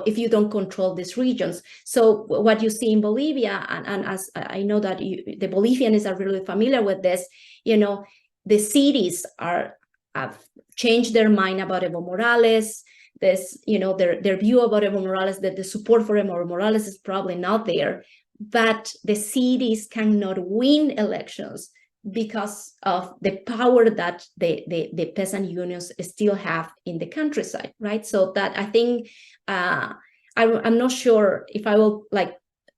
if you don't control these regions. So what you see in Bolivia, and as I know that the Bolivians are really familiar with this, the cities have changed their mind about Evo Morales. This, their view about Evo Morales, that the support for Evo Morales is probably not there, but the cities cannot win elections because of the power that the peasant unions still have in the countryside, right? So that I think, I'm not sure if I will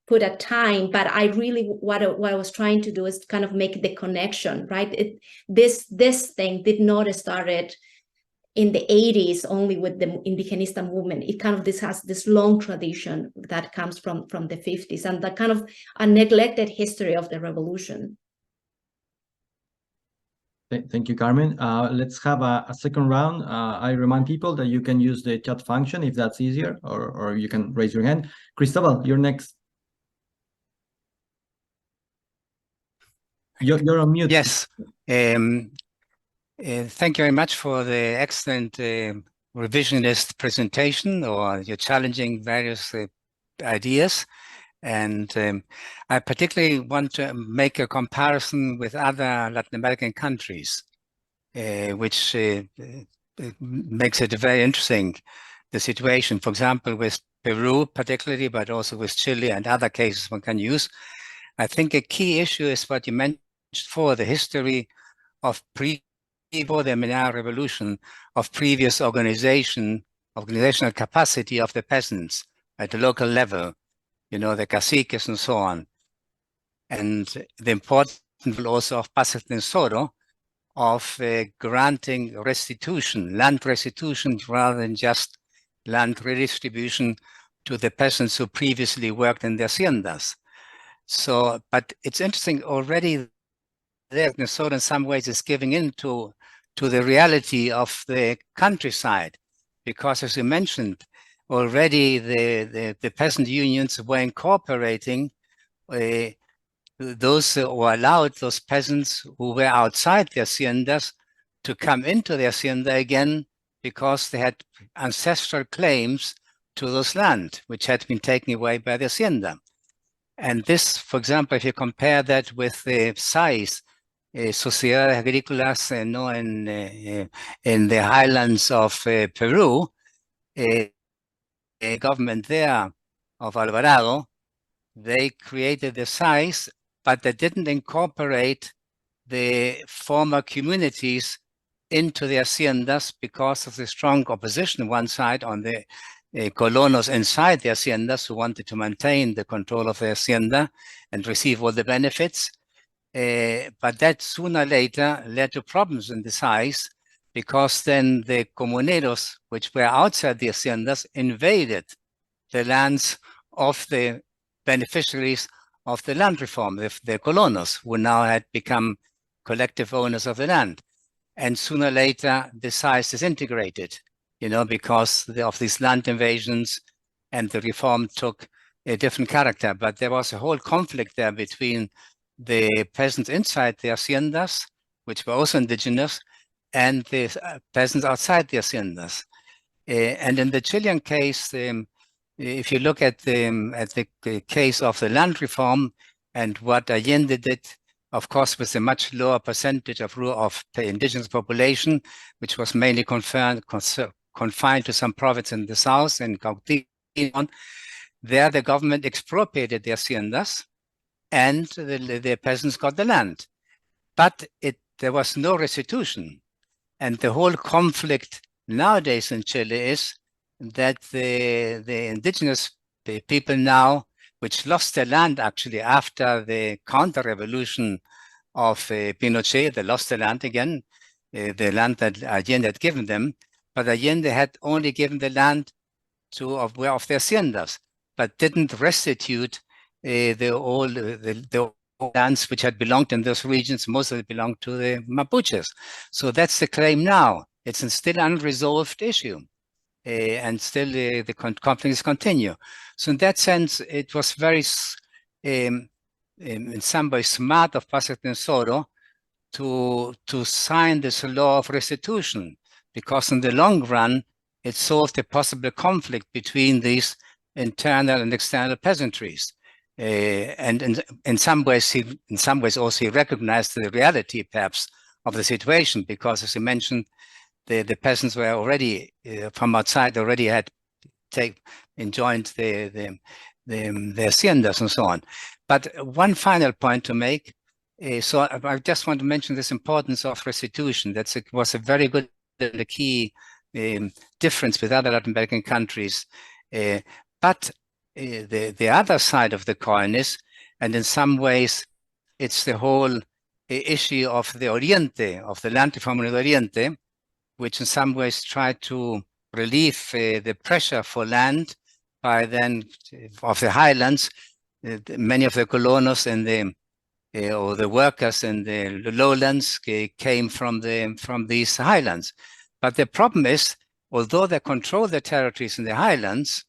put a time, but I really, what I was trying to do is kind of make the connection, right? This thing did not start in the 80s only with the Indigenista movement. It kind of has this long tradition that comes from the 50s and that kind of a neglected history of the revolution. Thank you, Carmen. Let's have a second round. I remind people that you can use the chat function if that's easier, or you can raise your hand. Cristobal, you're next. You're on mute. Yes. Thank you very much for the excellent revisionist presentation, or you're challenging various ideas. And I particularly want to make a comparison with other Latin American countries, which makes it very interesting, the situation. For example, with Peru particularly, but also with Chile and other cases one can use. I think a key issue is what you mentioned before, the history of before the Mineral Revolution, of previous organizational capacity of the peasants at the local level, the caciques and so on. And the importance also of Peasants and Soro of granting restitution, land restitution, rather than just land redistribution to the peasants who previously worked in the haciendas. So, but it's interesting already there, Minnesota in some ways is giving in to the reality of the countryside, because as you mentioned, already the peasant unions were incorporating those or allowed those peasants who were outside the haciendas to come into the hacienda again, because they had ancestral claims to those land, which had been taken away by the hacienda. And this, for example, if you compare that with the size, Sociedades Agrícolas in the highlands of Peru, a government there of Alvarado, they created the size, but they didn't incorporate the former communities into the haciendas because of the strong opposition one side on the colonos inside the haciendas who wanted to maintain the control of the hacienda and receive all the benefits. But that sooner or later led to problems in the size, because then the comuneros, which were outside the haciendas, invaded the lands of the beneficiaries of the land reform, the colonos, who now had become collective owners of the land. And sooner or later, the size disintegrated, because of these land invasions, and the reform took a different character. But there was a whole conflict there between the peasants inside the haciendas, which were also indigenous, and the peasants outside the haciendas. And in the Chilean case, if you look at the case of the land reform and what Allende did, of course, with a much lower percentage of the indigenous population, which was mainly confined to some province in the south, in Cautín, there the government expropriated the haciendas, and the peasants got the land. But there was no restitution. And the whole conflict nowadays in Chile is that the indigenous people now, which lost their land actually after the counter-revolution of Pinochet, they lost the land again, the land that Allende had given them, but Allende had only given the land of their haciendas, but didn't restitute the old lands which had belonged in those regions. Most of it belonged to the Mapuches. So that's the claim now. It's still an unresolved issue, and still the conflicts continue. So in that sense, it was very, in some way, smart of President Soto to sign this law of restitution, because in the long run, it solved a possible conflict between these internal and external peasantries. And in some ways also he recognized the reality, perhaps, of the situation, because, as you mentioned, the peasants were already from outside already had enjoyed the haciendas and so on. But one final point to make. So I just want to mention this importance of restitution. Was a very good and a key difference with other Latin American countries. But the other side of the coin is, and in some ways, it's the whole issue of the Oriente, of the land reform in the Oriente, which in some ways tried to relieve the pressure for land by then of the highlands. Many of the colonos and or the workers in the lowlands came from these highlands. But the problem is, although they control the territories in the highlands,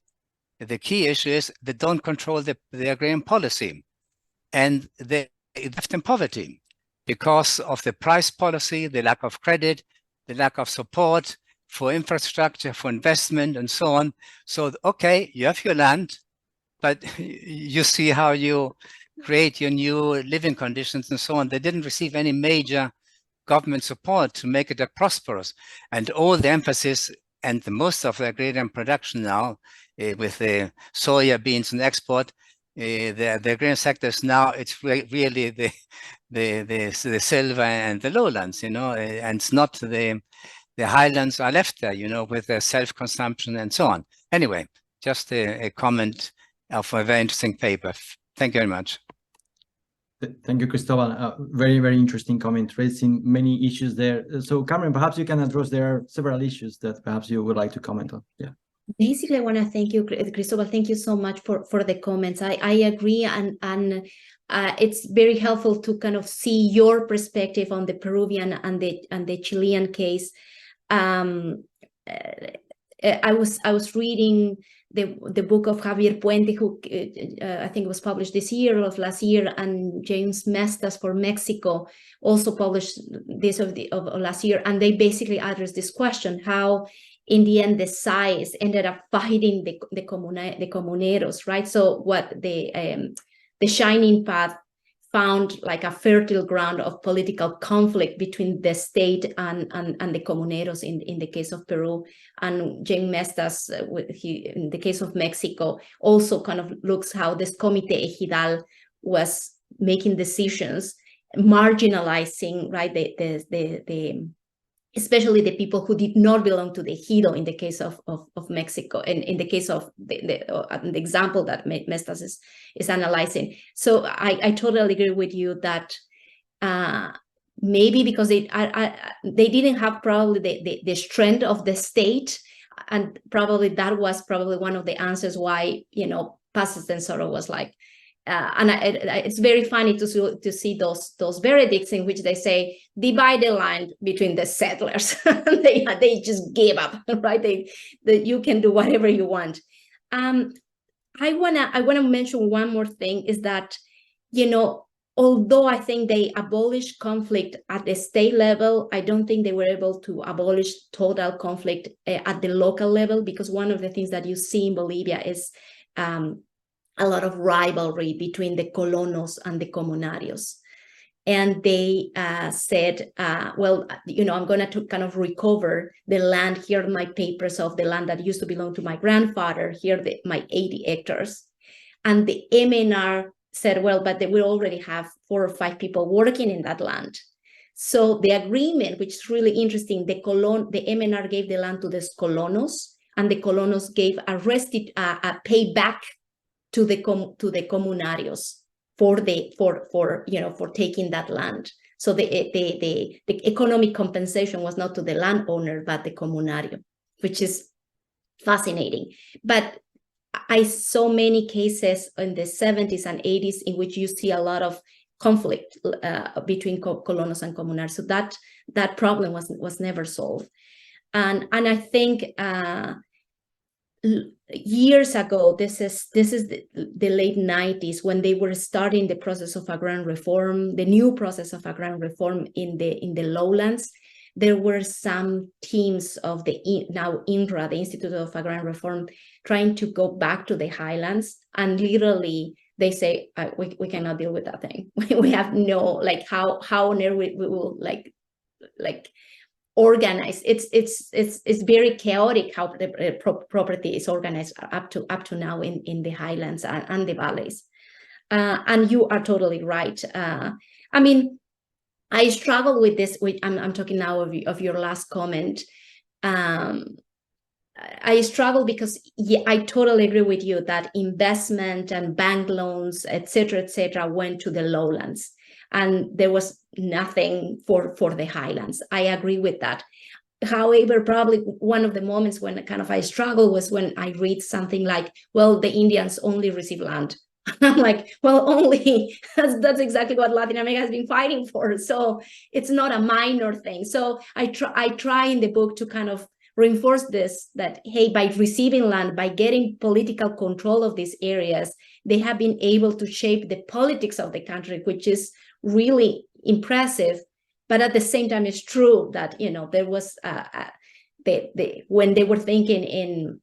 the key issue is they don't control the agrarian policy, and they left in poverty because of the price policy, the lack of credit, the lack of support for infrastructure, for investment, and so on. So, okay, you have your land, but you see how you create your new living conditions and so on. They didn't receive any major government support to make it prosperous. And all the emphasis and the most of the agrarian production now, with the soya beans and export, the agrarian sectors now, it's really the silver and the lowlands, and it's not the highlands are left there, with their self-consumption and so on. Anyway, just a comment of a very interesting paper. Thank you very much. Thank you, Cristobal. Very, very interesting comment, raising many issues there. So, Carmen, perhaps you can address, there are several issues that perhaps you would like to comment on. Yeah. Basically, I want to thank you, Cristobal. Thank you so much for the comments. I agree, and it's very helpful to kind of see your perspective on the Peruvian and the Chilean case. I was reading the book of Javier Puente, who I think was published this year or last year, and James Mestas for Mexico also published this of last year, and they basically address this question: how in the end the size ended up fighting the comuneros, right? So what the Shining Path found like a fertile ground of political conflict between the state and the comuneros in the case of Peru. And James Mestas, in the case of Mexico, also kind of looks how this Comité Ejidal was making decisions, marginalizing, right, the especially the people who did not belong to the ejido in the case of Mexico, and in the case of the example that Mestas is analyzing. So I totally agree with you that maybe because they didn't have probably the strength of the state, and probably that was probably one of the answers why, President Soto was like, and it's very funny to see those verdicts in which they say divide the land between the settlers. they just gave up, right? You can do whatever you want. I wanna mention one more thing, is that although I think they abolished conflict at the state level, I don't think they were able to abolish total conflict at the local level, because one of the things that you see in Bolivia is a lot of rivalry between the colonos and the comunarios. And they said, well, I'm going to kind of recover the land. Here are my papers of the land that used to belong to my grandfather. Here my 80 hectares. And the MNR said, well, but we already have 4 or 5 people working in that land. So the agreement, which is really interesting, the MNR gave the land to the colonos, and the colonos gave a payback to the comunarios for taking that land. So the economic compensation was not to the landowner, but the comunario, which is fascinating. But I saw many cases in the 70s and 80s in which you see a lot of conflict between colonos and comunarios. So that problem was never solved. And I think years ago, this is the late 90s, when they were starting the process of agrarian reform, the new process of agrarian reform in the lowlands. There were some teams of the now INRA, the Institute of Agrarian Reform, trying to go back to the highlands, and literally they say, we cannot deal with that thing. We have no, like, how on earth we will like organize. It's very chaotic how the property is organized up to now in the highlands and the valleys. And you are totally right. I mean, I struggle with this. I'm talking now of your last comment. I struggle because I totally agree with you that investment and bank loans, et cetera, went to the lowlands, and there was nothing for the highlands. I agree with that. However, probably one of the moments when I struggle was when I read something like, well, the Indians only receive land. I'm like, well, only, that's exactly what Latin America has been fighting for. So it's not a minor thing. So I try in the book to kind of reinforce this, that, hey, by receiving land, by getting political control of these areas, they have been able to shape the politics of the country, which is really impressive. But at the same time, it's true that, there was, when they were thinking in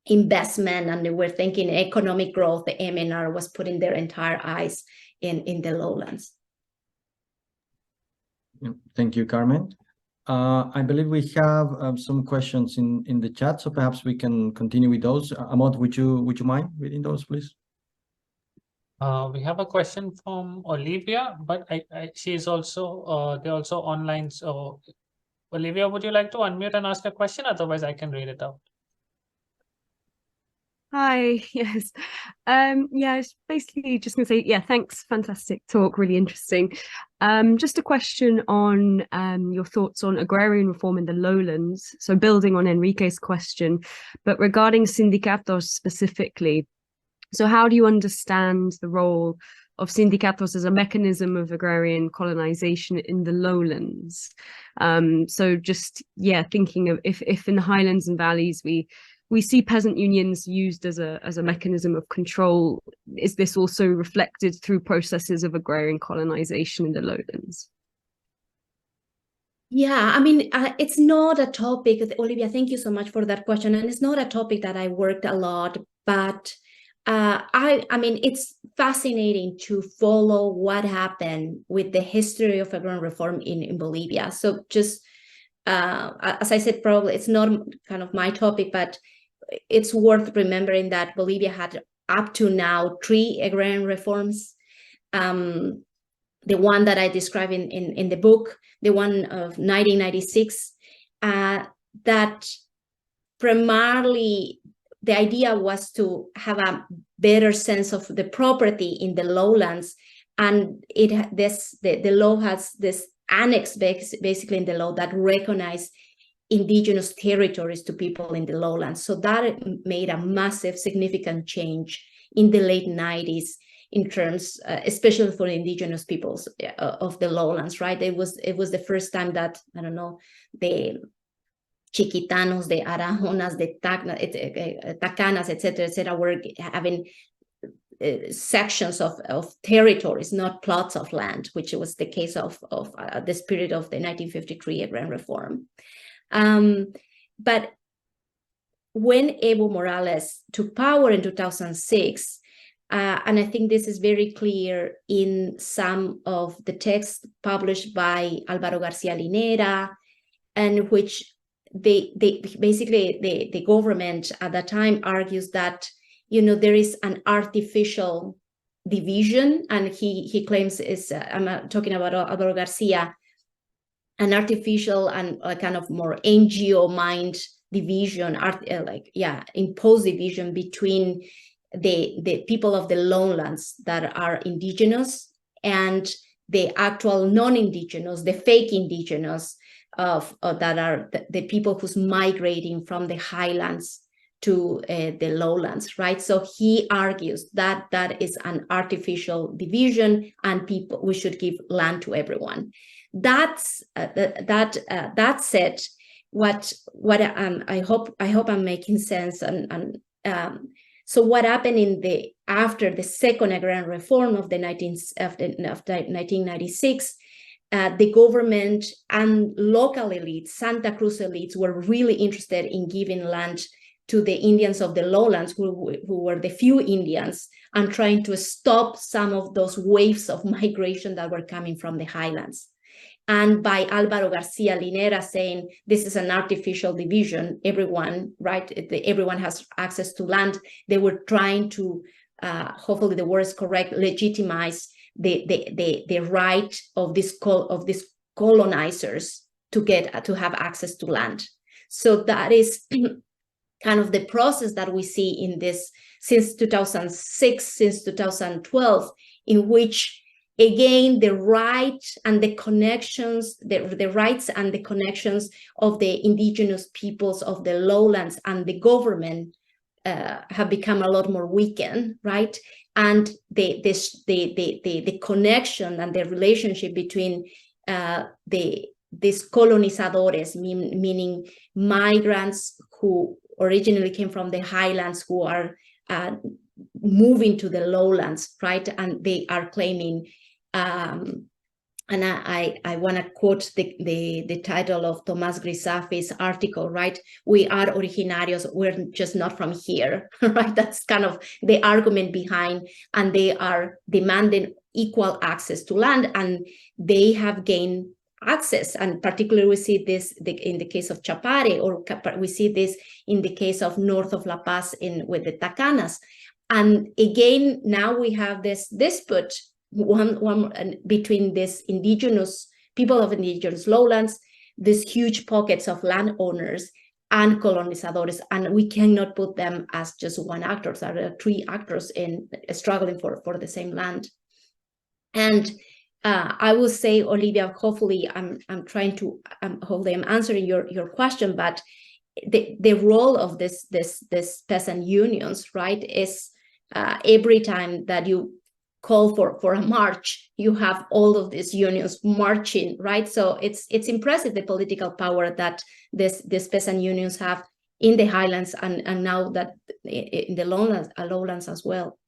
investment and they were thinking economic growth, the MNR was putting their entire eyes in the lowlands. Thank you, Carmen. I believe we have some questions in the chat, so perhaps we can continue with those. Amod, would you mind reading those, please? We have a question from Olivia, but she's also they're also online. So, Olivia, would you like to unmute and ask a question? Otherwise, I can read it out. Hi, yes. Yeah, it's basically just going to say, yeah, thanks. Fantastic talk, really interesting. Just a question on your thoughts on agrarian reform in the lowlands. So building on Enrique's question, but regarding sindicatos specifically. So how do you understand the role of sindicatos as a mechanism of agrarian colonization in the lowlands? So just, yeah, thinking of if in the highlands and valleys we see peasant unions used as a mechanism of control, is this also reflected through processes of agrarian colonization in the lowlands? Yeah, I mean, it's not a topic, Olivia, thank you so much for that question. And it's not a topic that I worked a lot, but I mean, it's fascinating to follow what happened with the history of agrarian reform in Bolivia. So just, as I said, probably it's not kind of my topic, but it's worth remembering that Bolivia had up to now 3 agrarian reforms. The one that I describe in the book, the one of 1996, that primarily the idea was to have a better sense of the property in the lowlands, and the law has this annex basically in the law that recognized indigenous territories to people in the lowlands. So that made a massive, significant change in the late 90s in terms, especially for indigenous peoples of the lowlands, right? It was the first time that, I don't know, the Chiquitanos, the Arajonas, the Tacanas, et cetera, were having sections of territories, not plots of land, which was the case of the spirit of the 1953 agrarian reform. But when Evo Morales took power in 2006, and I think this is very clear in some of the texts published by Álvaro García Linera, and which the government at that time argues that, there is an artificial division, and he claims I'm talking about Álvaro García, an artificial and a kind of more NGO mind division, imposed division between the people of the lowlands that are indigenous and the actual non-indigenous, the fake indigenous that are the people who's migrating from the highlands to the lowlands, right? So he argues that that is an artificial division, and we should give land to everyone. That said, I hope I'm making sense. So what happened after the second agrarian reform of 1996? The government and local elites, Santa Cruz elites, were really interested in giving land to the Indians of the lowlands, who were the few Indians, and trying to stop some of those waves of migration that were coming from the highlands. And by Álvaro García Linera saying this is an artificial division, everyone, right? Everyone has access to land. They were trying to, hopefully the word is correct, legitimize the right of these colonizers to have access to land. So that is kind of the process that we see in this since 2006, since 2012, in which again the right and the connections, the rights and the connections of the indigenous peoples of the lowlands and the government have become a lot more weakened, right? And the connection and the relationship between these colonizadores, meaning migrants who originally came from the highlands, who are moving to the lowlands, right? And they are claiming, and I want to quote the title of Tomás Grisafi's article, right? We are originarios, we're just not from here, right? That's kind of the argument behind, and they are demanding equal access to land, and they have gained access. And particularly we see this in the case of Chapare, or we see this in the case of north of La Paz with the Tacanas. And again, now we have this dispute between this indigenous people of indigenous lowlands, these huge pockets of landowners and colonizadores, and we cannot put them as just one actor. There are three actors in struggling for the same land. And I will say, Olivia, hopefully hopefully I'm answering your question, but the role of this peasant unions, right, is every time that you call for a march, you have all of these unions marching, right? So it's impressive, the political power that these peasant unions have in the highlands and now that in the lowlands as well.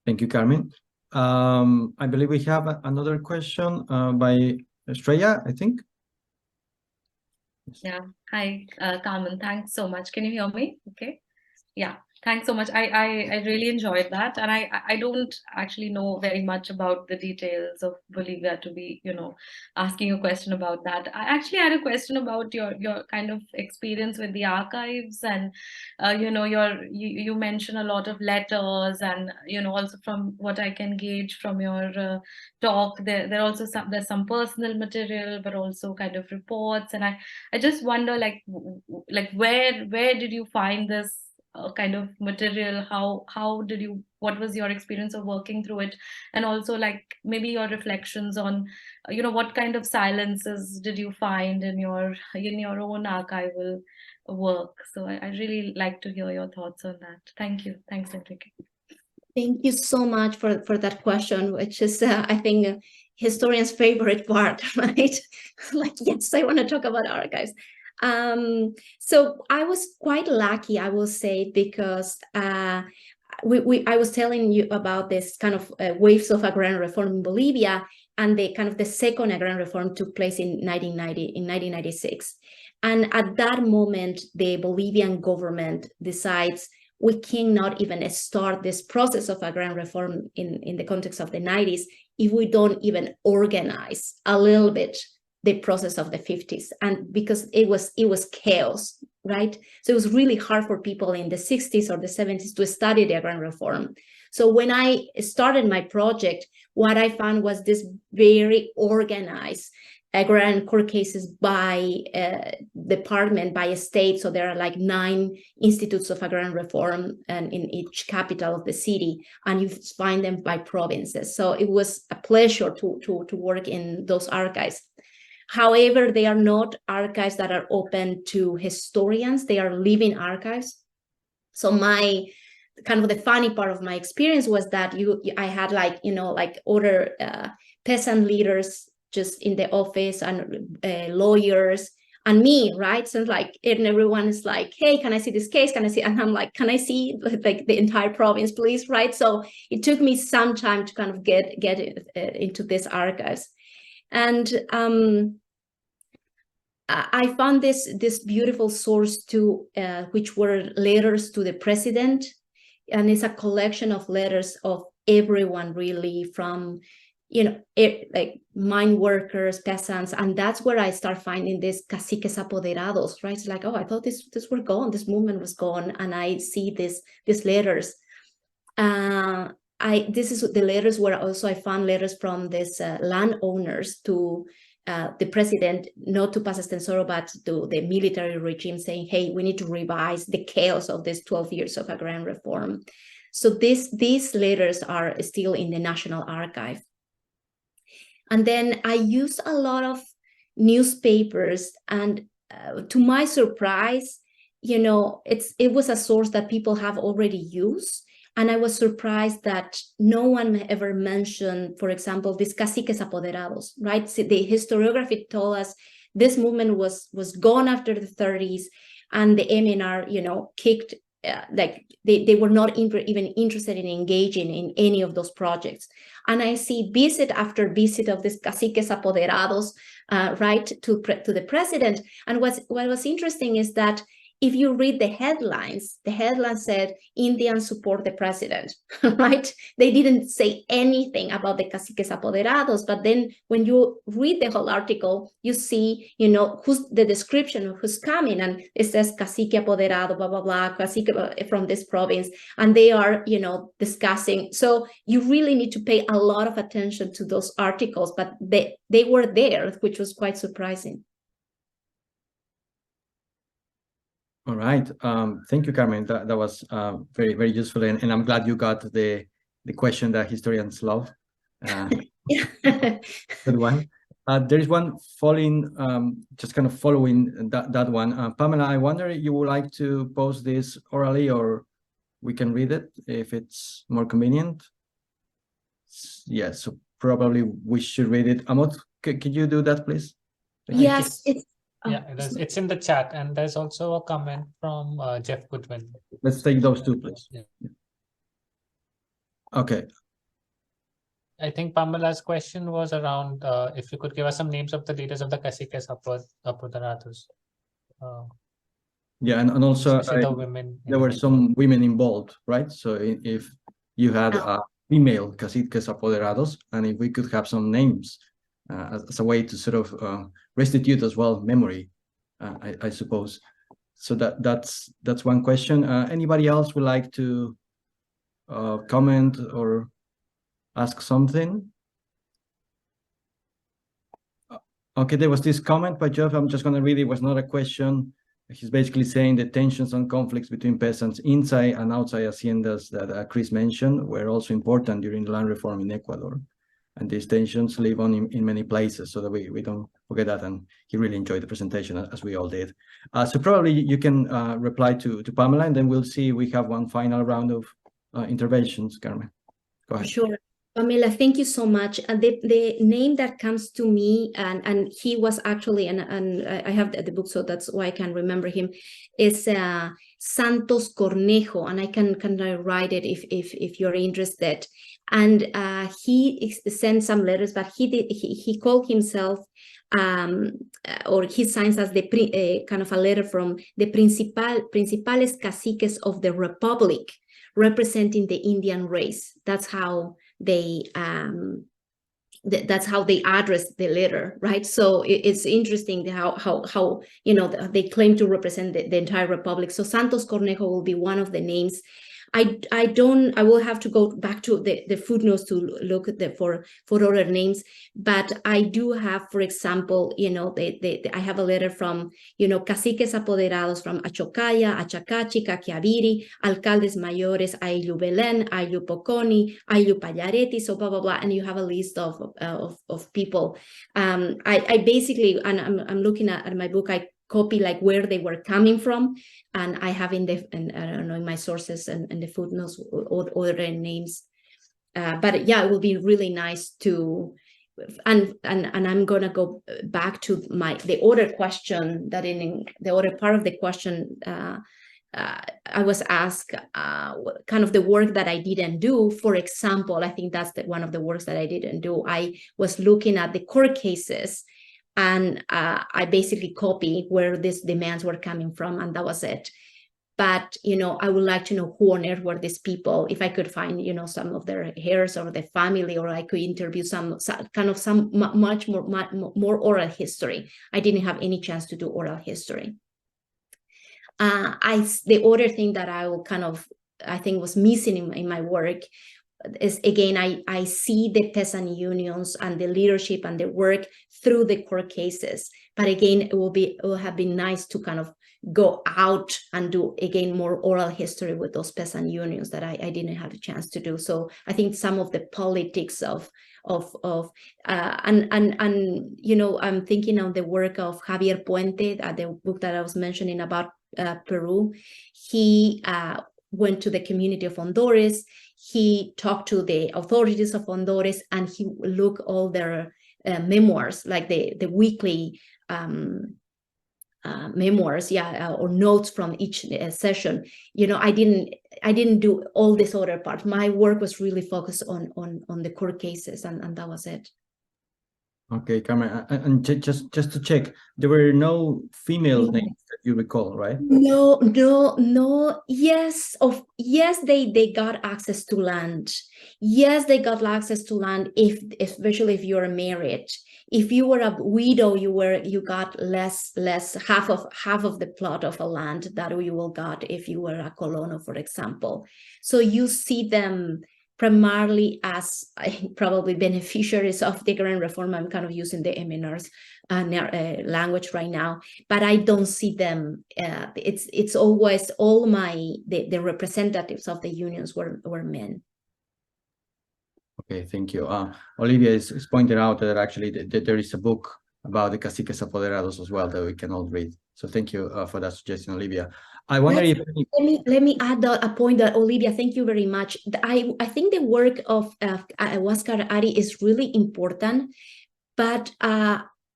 Thank you, Carmen. I believe we have another question by Estrella, I think. Yeah. Hi, Carmen. Thanks so much. Can you hear me? Okay. Yeah. Thanks so much. I really enjoyed that. And I don't actually know very much about the details of Bolivia to be, asking a question about that. I actually had a question about your kind of experience with the archives, and, you mentioned a lot of letters, and, also from what I can gauge from your talk, there also there's some personal material, but also kind of reports. And I just wonder, like where did you find this kind of material? What was your experience of working through it? And also, like, maybe your reflections on, what kind of silences did you find in your own archival work? So I really like to hear your thoughts on that. Thank you. Thanks, Enrique. Thank you so much for that question, which is, I think, historians' favorite part, right? Like, yes, I want to talk about archives. So I was quite lucky, I will say, because I was telling you about this kind of waves of agrarian reform in Bolivia, and the second agrarian reform took place in 1996. And at that moment, the Bolivian government decides we cannot even start this process of agrarian reform in the context of the 90s if we don't even organize a little bit the process of the 50s, and because it was chaos, right? So it was really hard for people in the 60s or the 70s to study the agrarian reform. So when I started my project, what I found was this very organized agrarian court cases by department, by a state. So there are like 9 institutes of agrarian reform and in each capital of the city, and you find them by provinces. So it was a pleasure to work in those archives. However, they are not archives that are open to historians. They are living archives. So my kind of the funny part of my experience was that I had like, you know, like other peasant leaders just in the office and lawyers and me, right? So like, and everyone is like, hey, can I see this case? Can I see? And I'm like, can I see like the entire province, please, right? So it took me some time to kind of get into this archives. And I found this beautiful source too, which were letters to the president. And it's a collection of letters of everyone really, from, you know, like mine workers, peasants. And that's where I start finding this caciques apoderados, right? It's like, oh, I thought this were gone, this movement was gone. And I see these letters. This is the letters where also I found letters from these landowners to the president, not to Paz Extensoro, but to the military regime, saying, hey, we need to revise the chaos of this 12 years of agrarian reform. So these letters are still in the National Archive. And then I used a lot of newspapers, and to my surprise, you know, it was a source that people have already used. And I was surprised that no one ever mentioned, for example, these caciques apoderados, right? So the historiography told us this movement was gone after the 30s, and the MNR, you know, kicked, like they were not even interested in engaging in any of those projects. And I see visit after visit of these caciques apoderados, right, to the president. And what was interesting is that if you read the headlines said Indians support the president, right? They didn't say anything about the caciques apoderados, but then when you read the whole article, you see, you know, who's the description of who's coming, and it says cacique apoderado, blah, blah, blah, cacique from this province, and they are, you know, discussing. So you really need to pay a lot of attention to those articles, but they were there, which was quite surprising. All right. Thank you, Carmen. That was very, very useful. And I'm glad you got the question that historians love. Good one. There is one following, just kind of following that one. Pamela, I wonder if you would like to post this orally, or we can read it if it's more convenient. Yes, so probably we should read it. Amot, could you do that, please? Yes, it's yeah, it's in the chat, and there's also a comment from Jeff Goodwin. Let's take those two, please. Yeah. Okay. I think Pamela's question was around if you could give us some names of the leaders of the caciques apoderados. Yeah, and also the women. There were some women involved, right? So if you had female caciques apoderados, and if we could have some names as a way to sort of restitute as well memory, I suppose. So that's one question. Anybody else would like to comment or ask something? Okay, there was this comment by Jeff. I'm just going to read it. It was not a question. He's basically saying the tensions and conflicts between peasants inside and outside haciendas that Chris mentioned were also important during the land reform in Ecuador. And these tensions live on in many places, so that we don't forget that. And he really enjoyed the presentation, as we all did. So probably you can reply to Pamela, and then we'll see if we have one final round of interventions. Carmen, go ahead. Sure. Pamela, thank you so much. And the name that comes to me, and he was actually, and I have the book, so that's why I can remember him, is Santos Cornejo, and I can write it if you're interested. And he sent some letters, but he called himself, or he signs as the kind of a letter from the principales caciques of the Republic, representing the Indian race. That's how they address the letter, right? So it's interesting how you know they claim to represent the entire Republic. So Santos Cornejo will be one of the names. I will have to go back to the footnotes to look at for other names, but I do have, for example, I have a letter from, caciques apoderados from Achocaya, Achacachi, Caquiaviri, alcaldes mayores, Ayllu Belén, Ayllu Poconi, Ayllu Pallareti, so blah, blah, blah, and you have a list of people. I basically, and I'm looking at my book, I copy like where they were coming from, and I have I don't know, in my sources and the footnotes other names. But yeah, it will be really nice to, and I'm gonna go back to the other question that in the other part of the question, I was asked kind of the work that I didn't do. For example, I think that's one of the works that I didn't do. I was looking at the court cases, and I basically copy where these demands were coming from, and that was it. But, I would like to know who on earth were these people, if I could find, some of their heirs or their family, or I could interview some much more oral history. I didn't have any chance to do oral history. The other thing that I think was missing in my work is, again, I see the peasant unions and the leadership and the work through the court cases. But again, it will have been nice to kind of go out and do, again, more oral history with those peasant unions that I didn't have a chance to do. So I think some of the politics I'm thinking of the work of Javier Puente, the book that I was mentioning about Peru. He went to the community of Hondures. He talked to the authorities of Hondures, and he looked all their memoirs, like the weekly memoirs, or notes from each session. I didn't do all this other part. My work was really focused on the court cases, and that was it. Okay, Carmen, and just to check, there were no female names that you recall, right? No. Yes, they got access to land. Yes, they got access to land, especially if you were married. If you were a widow, you got less half of the plot of a land that you will got if you were a colono, for example. So you see them primarily as probably beneficiaries of the agrarian reform. I'm kind of using the MNR's language right now, but I don't see them. It's always all the representatives of the unions were men. Okay, thank you. Olivia is pointed out that actually there is a book about the caciques apoderados as well that we can all read. So thank you for that suggestion, Olivia. I wonder if let me add a point that, Olivia, thank you very much. I think the work of Huáscar Ari is really important, but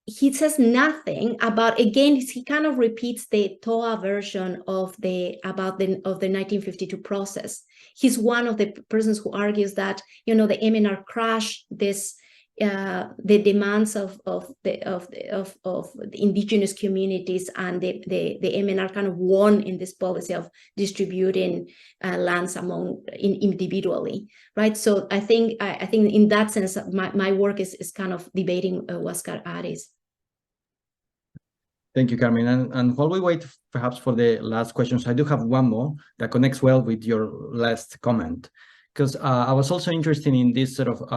he says nothing about, again, he kind of repeats the TOA version of the 1952 process. He's one of the persons who argues that, the MNR crashed this the demands of the indigenous communities, and the MNR kind of won in this policy of distributing lands among individually, right? So I think in that sense, my work is kind of debating Huáscar Ari's. Thank you, Carmen. And while we wait perhaps for the last questions, I do have one more that connects well with your last comment, because I was also interested in this sort of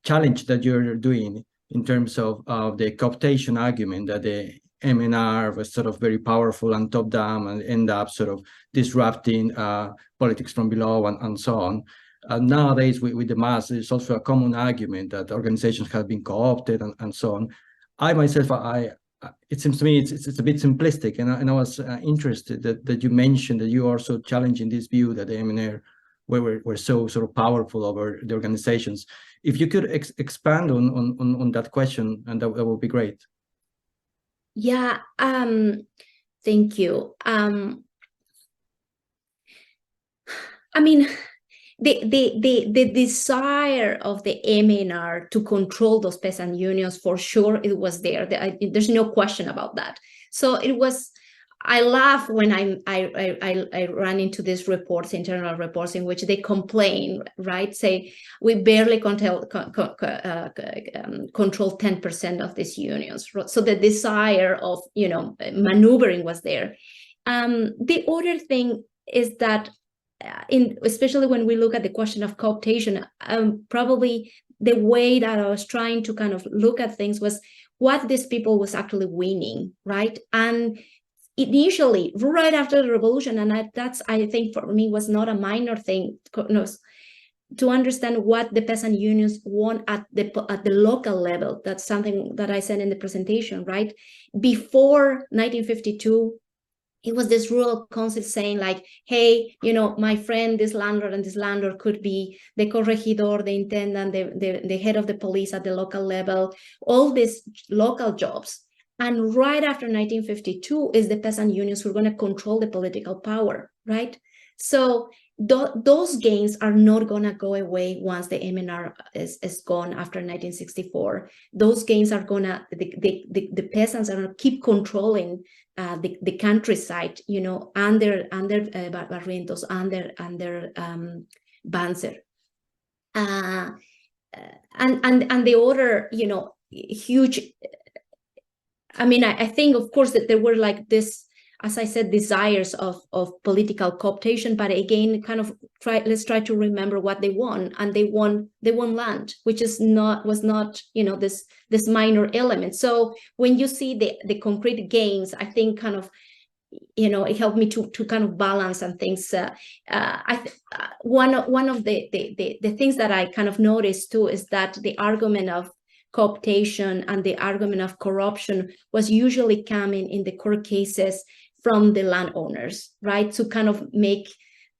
challenge that you're doing in terms of the cooptation argument that the MNR was sort of very powerful and top-down and end up sort of disrupting politics from below and so on. Nowadays, with the mass, there's also a common argument that organizations have been co-opted and so on. I myself, it seems to me it's a bit simplistic, and I was interested that you mentioned that you are also challenging this view that the MNR were so sort of powerful over the organizations. If you could expand on that question, and that would be great. Yeah, thank you. I mean, the desire of the MNR to control those peasant unions, for sure, it was there. There's no question about that. So it was. I laugh when I run into these reports, internal reports, in which they complain, right? Say we barely control 10% of these unions. So the desire of maneuvering was there. The other thing is that especially when we look at the question of cooptation, probably the way that I was trying to kind of look at things was what these people was actually winning, right? And initially, right after the revolution, and that's, I think for me was not a minor thing, to understand what the peasant unions want at the local level. That's something that I said in the presentation, right? Before 1952, it was this rural council saying like, hey, you know, my friend, this landlord and this landlord could be the corregidor, the intendant, the head of the police at the local level, all these local jobs. And right after 1952 is the peasant unions who are going to control the political power, right? So those gains are not going to go away once the MNR is gone after 1964. Those gains are going to, the peasants are going to keep controlling the countryside, you know, under Barrientos, under Banzer. And the other, you know, huge, I mean, I think, of course, that there were like this, as I said, desires of political cooptation, but again, kind of let's try to remember what they won, and they won land, which was not, you know, this minor element. So when you see the concrete gains, I think kind of, you know, it helped me to kind of balance and things. One of the things that I kind of noticed too is that the argument of cooptation and the argument of corruption was usually coming in the court cases from the landowners, right? To kind of make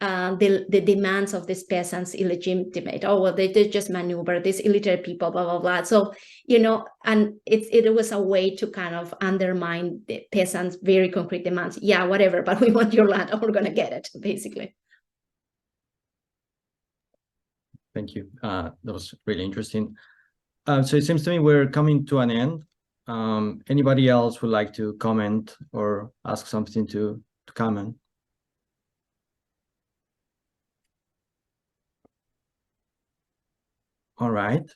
the demands of these peasants illegitimate. Oh, well, they did just maneuver, these illiterate people, blah, blah, blah. So, you know, and it was a way to kind of undermine the peasants' very concrete demands. Yeah, whatever, but we want your land, and we're going to get it, basically. Thank you. That was really interesting. So it seems to me we're coming to an end. Anybody else would like to comment or ask something to comment? All right.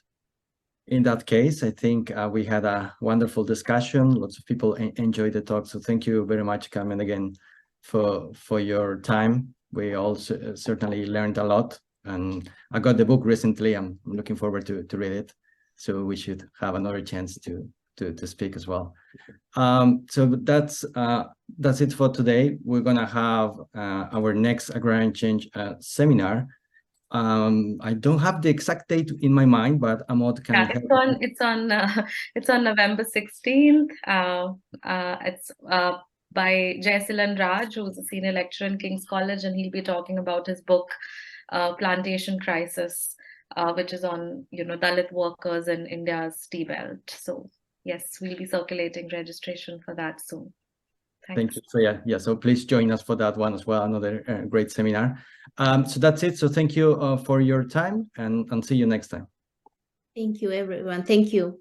In that case, I think we had a wonderful discussion. Lots of people enjoyed the talk. So thank you very much, Carmen, again, for your time. We also certainly learned a lot. And I got the book recently. I'm looking forward to read it. So we should have another chance to speak as well. So that's it for today. We're gonna have our next Agrarian Change seminar. I don't have the exact date in my mind, but Amod can help. It's on November 16th. It's by Jayasilan Raj, who's a senior lecturer in King's College, and he'll be talking about his book, Plantation Crisis, which is on, you know, Dalit workers in India's tea belt. So yes, we'll be circulating registration for that soon. Thank you. So yeah. So please join us for that one as well. Another great seminar. So that's it. So thank you for your time, and see you next time. Thank you, everyone. Thank you.